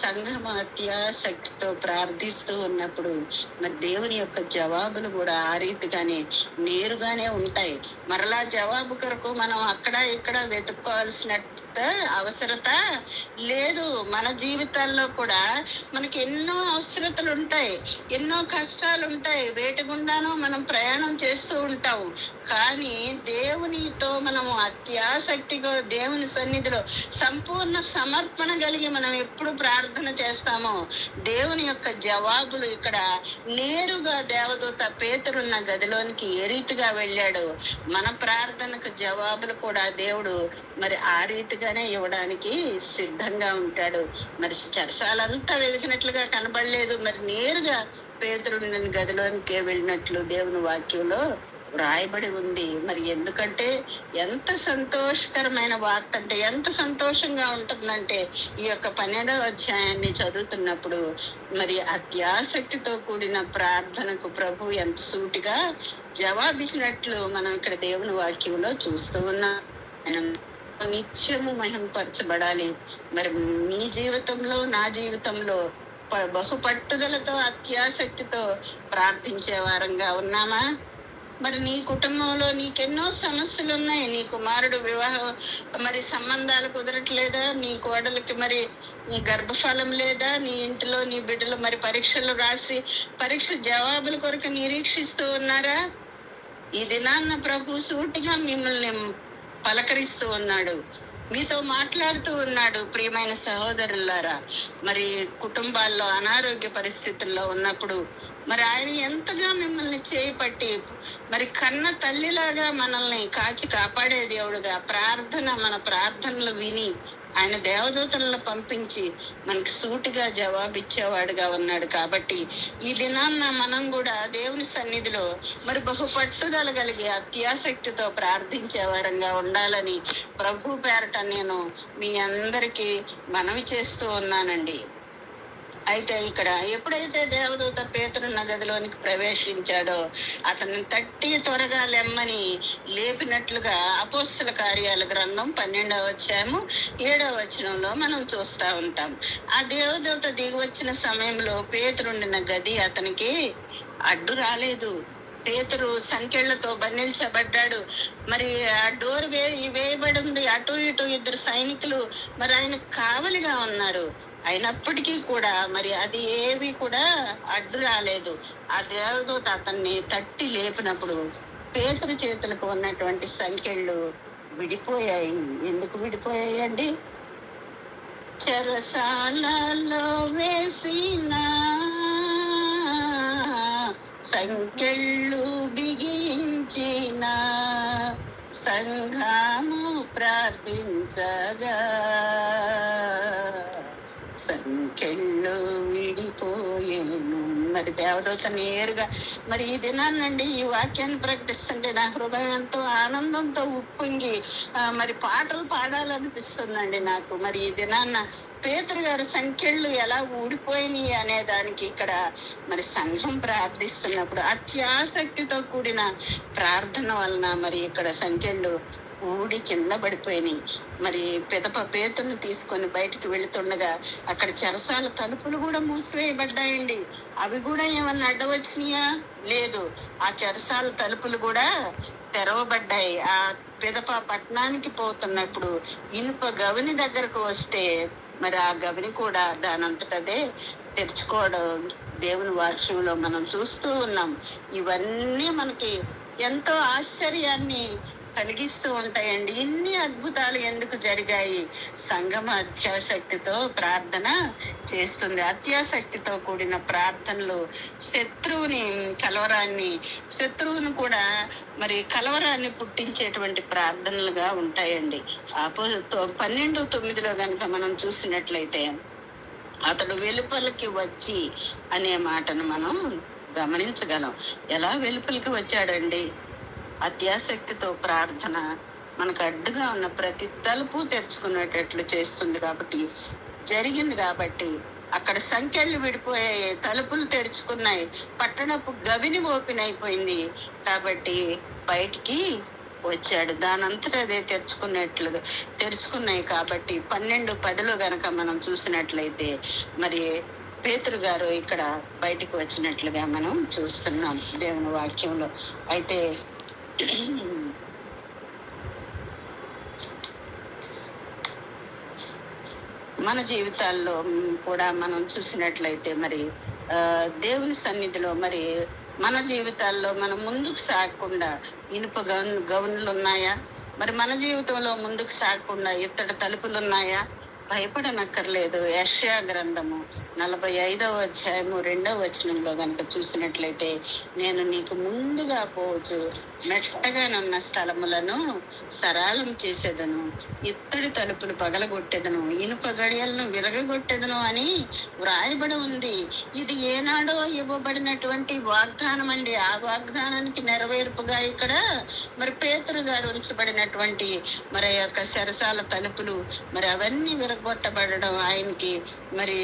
సంఘం అత్యాసక్తితో ప్రార్థిస్తూ ఉన్నప్పుడు మరి దేవుని యొక్క జవాబులు కూడా ఆ రీతిగానే నేరుగానే ఉంటాయి. మరలా జవాబు కొరకు మనం అక్కడ ఇక్కడ వెతుక్కోవాల్సిన అవసరత లేదు. మన జీవితాల్లో కూడా మనకి ఎన్నో అవసరతలు ఉంటాయి, ఎన్నో కష్టాలు ఉంటాయి, వేటి గుండానో మనం ప్రయాణం చేస్తూ ఉంటాం. కానీ దేవునితో మనము అత్యాసక్తిగా దేవుని సన్నిధిలో సంపూర్ణ సమర్పణ కలిగి మనం ఎప్పుడు ప్రార్థన చేస్తామో దేవుని యొక్క జవాబులు ఇక్కడ నేరుగా దేవదూత పేతురున్న గదిలోనికి ఏ రీతిగా వెళ్ళాడు మన ప్రార్థనకు జవాబులు కూడా దేవుడు మరి ఆ రీతిగానే ఇవ్వడానికి సిద్ధంగా ఉంటాడు. మరి చెరసాలంతా వెతికినట్లుగా కనబడలేదు, మరి నేరుగా పేతురున్న గదిలోనికి వెళ్ళినట్లు దేవుని వాక్యంలో రాయబడి ఉంది. మరి ఎందుకంటే ఎంత సంతోషకరమైన వార్త అంటే ఎంత సంతోషంగా ఉంటుందంటే ఈ యొక్క 12వ అధ్యాయాన్ని చదువుతున్నప్పుడు మరి అత్యాసక్తితో కూడిన ప్రార్థనకు ప్రభు ఎంత సూటిగా జవాబిచ్చినట్లు మనం ఇక్కడ దేవుని వాక్యంలో చూస్తూ ఉన్నాం. నిత్యము మహింపరచబడాలి. మరి మీ జీవితంలో నా జీవితంలో బహు పట్టుదలతో అత్యాసక్తితో ప్రార్థించే వారంగా ఉన్నామా? మరి నీ కుటుంబంలో నీకెన్నో సమస్యలు ఉన్నాయి. నీ కుమారుడు వివాహం మరి సంబంధాలు కుదరట్లేదా? నీ కోడలికి మరి గర్భఫలం లేదా? నీ ఇంటిలో నీ బిడ్డలు మరి పరీక్షలు రాసి పరీక్ష జవాబుల కొరకు నిరీక్షిస్తూ ఉన్నారా? ఈ దినాన్న ప్రభు సూటిగా మిమ్మల్ని పలకరిస్తూ ఉన్నాడు, మీతో మాట్లాడుతూ ఉన్నాడు. ప్రియమైన సహోదరులారా, మరి కుటుంబాల్లో అనారోగ్య పరిస్థితుల్లో ఉన్నప్పుడు మరి ఆయన ఎంతగా మిమ్మల్ని చేపట్టి మరి కన్న తల్లిలాగా మనల్ని కాచి కాపాడే దేవుడుగా మన ప్రార్థనలు విని ఆయన దేవదూతలను పంపించి మనకి సూటిగా జవాబిచ్చేవాడుగా ఉన్నాడు. కాబట్టి ఈ దినాన్న మనం కూడా దేవుని సన్నిధిలో మరి బహు పట్టుదల కలిగి అత్యాసక్తితో ప్రార్థించే వారంగా ఉండాలని ప్రభు పేరట నేను మీ అందరికీ మనవి చేస్తూ ఉన్నానండి. అయితే ఇక్కడ ఎప్పుడైతే దేవదూత పేతురున్న గదిలోనికి ప్రవేశించాడో అతన్ని తట్టి త్వరగా లెమ్మని లేపినట్లుగా అపోస్తల కార్యాల గ్రంథం 12వ అధ్యాయము 7వ వచనంలో మనం చూస్తూ ఉంటాం. ఆ దేవదూత దిగి వచ్చిన సమయంలో పేతురుండిన గది అతనికి అడ్డు రాలేదు. పేతురు సంకెళ్లతో బంధించబడ్డాడు. మరి ఆ డోర్ వేయబడి ఉంది. అటు ఇటు ఇద్దరు సైనికులు మరి ఆయన కావలిగా ఉన్నారు. అయినప్పటికీ కూడా మరి అది ఏవి కూడా అడ్డు రాలేదు. ఆ దేవదూత అతన్ని తట్టి లేపినప్పుడు పేతురు చేతులకు ఉన్నటువంటి సంకెళ్ళు విడిపోయాయి. ఎందుకు విడిపోయాయి అండి? చెరసాలలో వేసిన సంకెళ్ళు బిగించిన సంఘము ప్రార్థించగా సంకెళ్ళు విడిపోయేను. మరి దేవదూత నేరుగా మరి ఈ దినాన్నండి ఈ వాక్యాన్ని ప్రకటిస్తుంటే నా హృదయం ఎంతో ఆనందంతో ఉప్పొంగి మరి పాటలు పాడాలనిపిస్తుందండి నాకు. మరి ఈ దినాన్న పేతురు గారు సంఖ్యలు ఎలా ఊడిపోయినాయి అనే దానికి ఇక్కడ మరి సంఘం ప్రార్థిస్తున్నప్పుడు అత్యాసక్తితో కూడిన ప్రార్థన వలన మరి ఇక్కడ సంఖ్యలు ఊడి కింద పడిపోయినాయి. మరి పిదప పేతుని తీసుకొని బయటికి వెళుతుండగా అక్కడ చెరసాల తలుపులు కూడా మూసివేయబడ్డాయండి. అవి కూడా ఏమన్నా అడ్డవచ్చినాయా? లేదు. ఆ చెరసాల తలుపులు కూడా తెరవబడ్డాయి. ఆ పిదప పట్టణానికి పోతున్నప్పుడు ఇనుప గవిని దగ్గరకు వస్తే మరి ఆ గవిని కూడా దానంతటదే తెరుచుకోవడం దేవుని వాక్యంలో మనం చూస్తూ ఉన్నాం. ఇవన్నీ మనకి ఎంతో ఆశ్చర్యాన్ని కలిగిస్తూ ఉంటాయండి. ఇన్ని అద్భుతాలు ఎందుకు జరిగాయి? సంఘం అత్యాసక్తితో ప్రార్థన చేస్తుంది. అత్యాసక్తితో కూడిన ప్రార్థనలు శత్రువును కూడా మరి కలవరాన్ని పుట్టించేటువంటి ప్రార్థనలుగా ఉంటాయండి. 12:9 కనుక మనం చూసినట్లయితే అతడు వెలుపలికి వచ్చి అనే మాటను మనం గమనించగలం. ఎలా వెలుపలికి వచ్చాడండి? అత్యాసక్తితో ప్రార్థన మనకు అడ్డుగా ఉన్న ప్రతి తలుపు తెరుచుకునేటట్లు చేస్తుంది జరిగింది కాబట్టి అక్కడ సంఖ్యలు విడిపోయాయి, తలుపులు తెరుచుకున్నాయి, పట్టణపు గవిని ఓపెన్ అయిపోయింది కాబట్టి బయటికి వచ్చాడు. దానంతటా అదే తెరుచుకున్నాయి కాబట్టి 12:10 గనక మనం చూసినట్లయితే మరి పేతురు గారు ఇక్కడ బయటికి వచ్చినట్లుగా మనం చూస్తున్నాం దేవుని వాక్యంలో. అయితే మన జీవితాల్లో కూడా మనం చూసినట్లయితే మరి దేవుని సన్నిధిలో మరి మన జీవితాల్లో మనం ముందుకు సాగకుండా ఇనుప గౌనులు ఉన్నాయా? మరి మన జీవితంలో ముందుకు సాగకుండా ఇత్తడి తలుపులు ఉన్నాయా? భయపడనక్కర్లేదు. యెషయా గ్రంథము 45:2 కనుక చూసినట్లయితే నేను నీకు ముందుగా పోవచ్చు మెట్టగానున్న స్థలములను సరళం చేసేదను, ఇత్తడి తలుపులు పగలగొట్టేదను, ఇనుప గడియలను విరగగొట్టేదను అని వ్రాయబడి ఉంది. ఇది ఏనాడో ఇవ్వబడినటువంటి వాగ్దానం అండి. ఆ వాగ్దానానికి నెరవేర్పుగా ఇక్కడ మరి పేతురు గారు ఉంచబడినటువంటి మరి యొక్క చెరసాల తలుపులు మరి అవన్నీ విరగొట్టబడడం, ఆయనకి మరి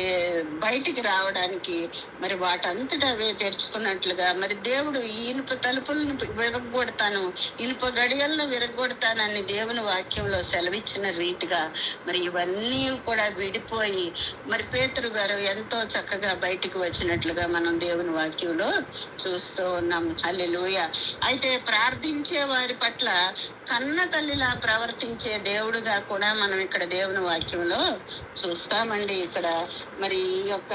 బయటికి రావడానికి మరి వాటంతటా అవే తెరుచుకున్నట్లుగా మరి దేవుడు ఈ ఇనుప తలుపులను విరగొడతాను, ఇనుప గడియలను విరగొడతానని దేవుని వాక్యంలో సెలవిచ్చిన రీతిగా మరి ఇవన్నీ కూడా విడిపోయి మరి పేతురు గారు ఎంతో చక్కగా బయటికి వచ్చినట్లుగా మనం దేవుని వాక్యంలో చూస్తూ ఉన్నాం. హల్లెలూయా. అయితే ప్రార్థించే వారి పట్ల కన్న తల్లిలా ప్రవర్తించే దేవుడుగా కూడా మనం ఇక్కడ దేవుని వాక్యంలో చూస్తామండి. ఇక్కడ మరి ఈ యొక్క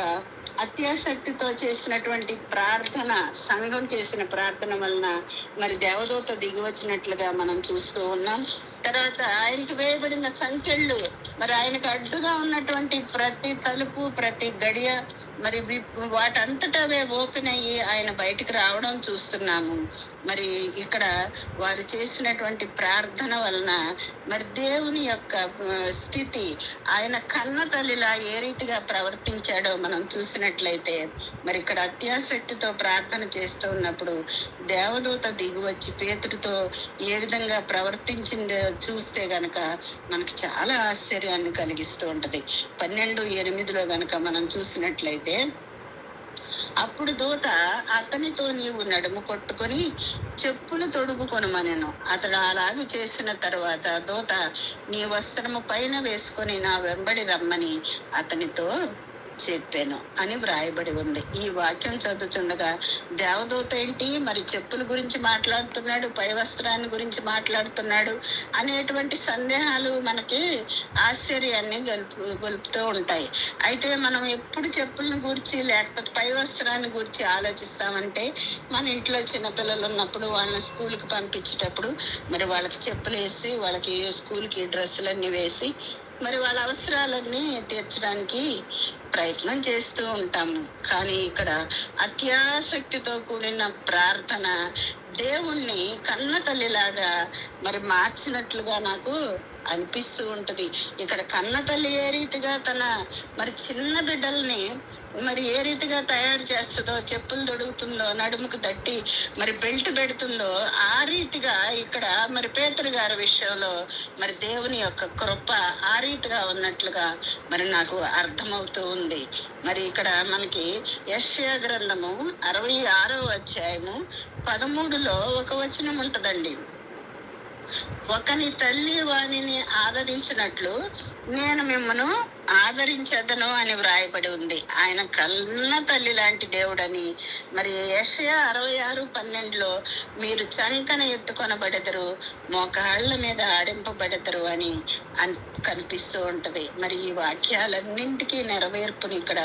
అత్యాసక్తితో చేసినటువంటి ప్రార్థన, సంఘం చేసిన ప్రార్థన వలన మరి దేవదూత దిగి వచ్చినట్లుగా మనం చూస్తూ ఉన్నాం. తర్వాత ఆయనకి వేయబడిన సంఖ్యలు మరి ఆయనకు అడ్డుగా ఉన్నటువంటి ప్రతి తలుపు, ప్రతి గడియ మరి వాటంతటా అవే ఓపెన్ అయ్యి ఆయన బయటికి రావడం చూస్తున్నాము. మరి ఇక్కడ వారు చేసినటువంటి ప్రార్థన వలన మరి దేవుని యొక్క స్థితి, ఆయన కన్న తల్లిలా ఏ రీతిగా ప్రవర్తించాడో మనం చూసినట్లయితే మరి ఇక్కడ అత్యాసక్తితో ప్రార్థన చేస్తూ ఉన్నప్పుడు దేవదూత దిగి వచ్చి పేతుడితో ఏ విధంగా ప్రవర్తించిందో చూస్తే గనక మనకు చాలా ఆశ్చర్యాన్ని కలిగిస్తూ ఉంటది. 12:8 గనక మనం చూసినట్లయితే అప్పుడు దూత అతనితో నీవు నడుము కొట్టుకొని చెప్పులు తొడుగుకొనమనెను. అతడు అలాగే చేసిన తర్వాత దూత నీ వస్త్రము పైన వేసుకొని నా వెంబడి రమ్మని అతనితో చెప్పాను అని వ్రాయబడి ఉంది. ఈ వాక్యం చదువుతుండగా దేవదూత ఏంటి మరి చెప్పుల గురించి మాట్లాడుతున్నాడు, పై వస్త్రాన్ని గురించి మాట్లాడుతున్నాడు అనేటువంటి సందేహాలు మనకి ఆశ్చర్యాన్ని గొలుపుతూ ఉంటాయి. అయితే మనం ఎప్పుడు చెప్పులను గురించి లేకపోతే పై వస్త్రాన్ని గురించి ఆలోచిస్తామంటే మన ఇంట్లో చిన్నపిల్లలు ఉన్నప్పుడు వాళ్ళని స్కూల్కి పంపించేటప్పుడు మరి వాళ్ళకి చెప్పులు వేసి వాళ్ళకి స్కూల్కి డ్రెస్సులన్నీ వేసి మరి వాళ్ళ అవసరాలన్నీ తీర్చడానికి ప్రయత్నం చేస్తూ ఉంటాము. కానీ ఇక్కడ అత్యాసక్తితో కూడిన ప్రార్థన దేవుణ్ణి కన్న తల్లిలాగా మరి మార్చినట్లుగా నాకు అనిపిస్తూ ఉంటది. ఇక్కడ కన్న తల్లి ఏ రీతిగా తన మరి చిన్న బిడ్డల్ని మరి ఏ రీతిగా తయారు చేస్తుందో, చెప్పులు తొడుగుతుందో, నడుముకు తట్టి మరి బెల్ట్ పెడుతుందో, ఆ రీతిగా ఇక్కడ మరి పేతురు గారి విషయంలో మరి దేవుని యొక్క కృప ఆ రీతిగా ఉన్నట్లుగా మరి నాకు అర్థమవుతూ ఉంది. మరి ఇక్కడ మనకి యెషయా గ్రంథము 66వ అధ్యాయము 13లో ఒక వచనం ఉంటదండి. ఒకని తల్లి వానిని ఆదరించినట్లు నేను మిమ్మను ఆదరించదను అని వ్రాయబడి ఉంది. ఆయన కన్న తల్లి లాంటి దేవుడని మరి యెషయా 66:12లో మీరు చంకన ఎత్తుకొనబడెదరు, మోకాళ్ళ మీద ఆడింపబడెదరు అని కనిపిస్తూ ఉంటది. మరి ఈ వాక్యాలన్నింటికీ నెరవేర్పుని ఇక్కడ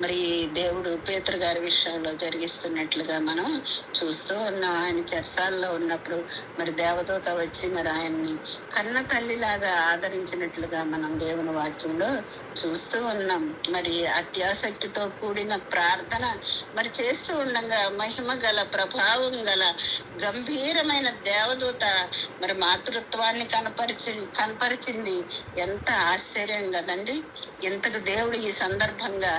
మరి దేవుడు పేతురు గారి విషయంలో జరిగిస్తున్నట్లుగా మనం చూస్తూ ఉన్నాం. ఆయన చెరసాల్లో ఉన్నప్పుడు మరి దేవదూత వచ్చి మరి ఆయన్ని కన్న తల్లిలాగా ఆదరించినట్లుగా మనం దేవుని వాక్యంలో చూస్తూ ఉన్నాం. మరి అత్యాసక్తితో కూడిన ప్రార్థన మరి చేస్తూ ఉండగా మహిమ గల ప్రభావం గల గంభీరమైన దేవదూత మరి మాతృత్వాన్ని కనపరిచింది. ఎంత ఆశ్చర్యం కదండి. ఇంతకు దేవుడు ఈ సందర్భంగా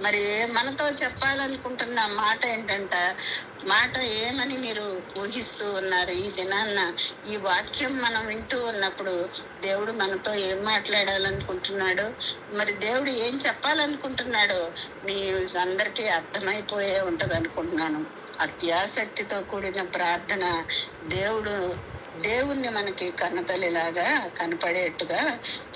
మరి మనతో చెప్పాలనుకుంటున్న మాట ఏంటంట, మాట ఏమని మీరు ఊహిస్తూ ఉన్నారు? ఈ దినాన్న ఈ వాక్యం మనం వింటూ ఉన్నప్పుడు దేవుడు మనతో ఏం మాట్లాడాలనుకుంటున్నాడో, మరి దేవుడు ఏం చెప్పాలనుకుంటున్నాడో మీ అందరికీ అర్థమైపోయే ఉంటది అనుకుంటున్నాను. అత్యాసక్తితో కూడిన ప్రార్థన దేవుణ్ణి మనకి కన్నతల్లిలాగా కనపడేట్టుగా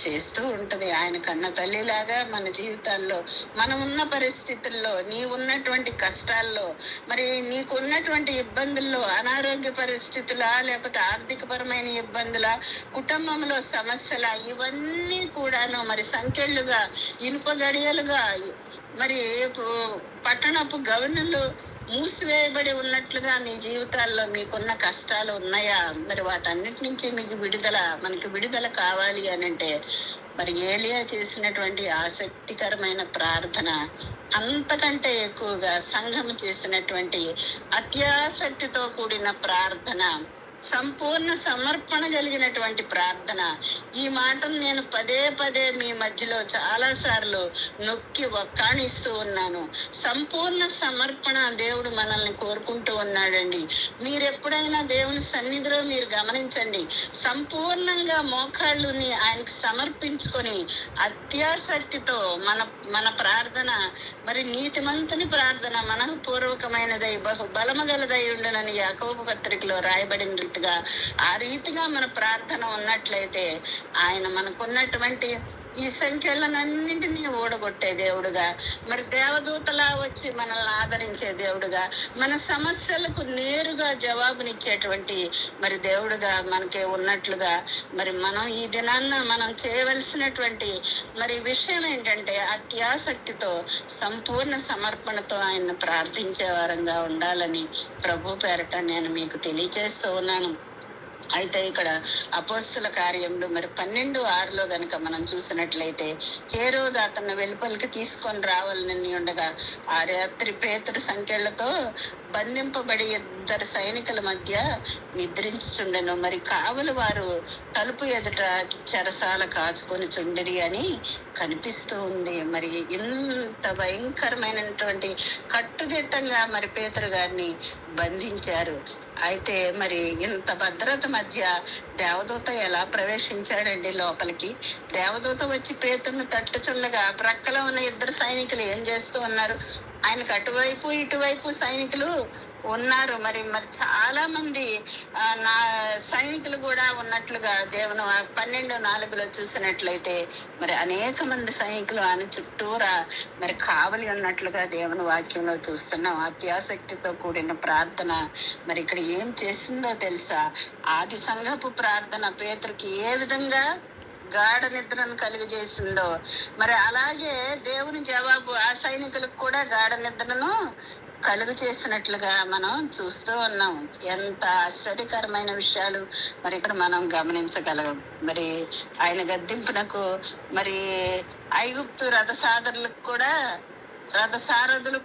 చేస్తూ ఉంటది. ఆయన కన్నతల్లిలాగా మన జీవితాల్లో మనం ఉన్న పరిస్థితుల్లో, నీవున్నటువంటి కష్టాల్లో, మరి నీకు ఉన్నటువంటి ఇబ్బందుల్లో, అనారోగ్య పరిస్థితులా లేకపోతే ఆర్థిక పరమైన ఇబ్బందుల, కుటుంబంలో సమస్యల, ఇవన్నీ కూడాను మరి సంఖ్యలుగా, ఇనుప గడియలుగా, మరి పట్టణపు గవనులు మూసివేయబడి ఉన్నట్లుగా మీ జీవితాల్లో మీకున్న కష్టాలు ఉన్నాయా? మరి వాటన్నిటి నుంచి మీకు మనకి విడుదల కావాలి అని అంటే మరి ఏలియా చేసినటువంటి ఆసక్తికరమైన ప్రార్థన అంతకంటే ఎక్కువగా సంఘం చేసినటువంటి అత్యాసక్తితో కూడిన ప్రార్థన, సంపూర్ణ సమర్పణ కలిగినటువంటి ప్రార్థన. ఈ మాటను నేను పదే పదే మీ మధ్యలో చాలా సార్లు నొక్కి వక్కాణిస్తూ ఉన్నాను. సంపూర్ణ సమర్పణ దేవుడు మనల్ని కోరుకుంటూ ఉన్నాడండి. మీరు ఎప్పుడైనా దేవుని సన్నిధిలో మీరు గమనించండి, సంపూర్ణంగా మోకాళ్ళుని ఆయనకు సమర్పించుకొని అత్యాసక్తితో మన ప్రార్థన మరి నీతిమంతుని ప్రార్థన మనఃపూర్వకమైనదై బహు బలమగలదై ఉండనని యాకోబు పత్రికలో రాయబడిన రీతిగా ఆ రీతిగా మన ప్రార్థన ఉన్నట్లయితే ఆయన మనకున్నటువంటి ఈ సంఖ్యలన్నింటినీ ఓడగొట్టే దేవుడుగా, మరి దేవదూతలా వచ్చి మనల్ని ఆదరించే దేవుడుగా, మన సమస్యలకు నేరుగా జవాబునిచ్చేటువంటి మరి దేవుడుగా మనకి ఉన్నట్లుగా మరి మనం ఈ దినాన్న మనం చేయవలసినటువంటి మరి విషయం ఏంటంటే అత్యాసక్తితో సంపూర్ణ సమర్పణతో ఆయన ప్రార్థించే వారంగా ఉండాలని ప్రభు పేరట నేను మీకు తెలియజేస్తూ ఉన్నాను. అయితే ఇక్కడ అపోస్తుల కార్యంలో మరి 12:6లో గనక మనం చూసినట్లయితే హేరోదు అతన్ని వెలుపలికి తీసుకొని రావాలని ఉండగా ఆ రాత్రి పేతురు సంకెళ్లతో బంధింపబడి 2 సైనికుల మధ్య నిద్రించుచుండెను. మరి కావలి వారు తలుపు ఎదుట చెరసాల కాచుకొని చుండిరి అని కనిపిస్తూ ఉంది. మరి ఇంత భయంకరమైనటువంటి కట్టుదిట్టంగా మరి పేతురు గారిని బంధించారు. అయితే మరి ఇంత భద్రత మధ్య దేవదూత ఎలా ప్రవేశించాడండి లోపలికి? దేవదూత వచ్చి పేతురుని తట్టుచుండగా ప్రక్కలో ఉన్న 2 సైనికులు ఏం చేస్తూ ఉన్నారు? ఆయనకు అటువైపు ఇటువైపు సైనికులు ఉన్నారు. మరి మరి చాలా మంది నా సైనికులు కూడా ఉన్నట్లుగా దేవుని 12:4 చూసినట్లయితే మరి అనేక మంది సైనికులు ఆయన చుట్టూరా మరి కావలి ఉన్నట్లుగా దేవుని వాక్యంలో చూస్తున్నాం. అత్యాసక్తితో కూడిన ప్రార్థన మరి ఇక్కడ ఏం చేసిందో తెలుసా? ఆది సంఘపు ప్రార్థన పేతురుకి ఏ విధంగా గాఢ నిద్రను కలుగజేసిందో మరి అలాగే దేవుని జవాబు ఆ సైనికులకు కూడా గాఢ నిద్రను కలుగు చేసినట్లుగా మనం చూస్తూ ఉన్నాం. ఎంత ఆశ్చర్యకరమైన విషయాలు మరి ఇక్కడ మనం గమనించగలం. మరి ఆయన గద్దింపునకు మరి ఐగుప్తు రథసారథులు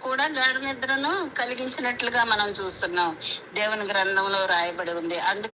కూడా గాఢ నిద్రను కలిగించినట్లుగా మనం చూస్తున్నాం. దేవుని గ్రంథంలో రాయబడి ఉంది. అందుకు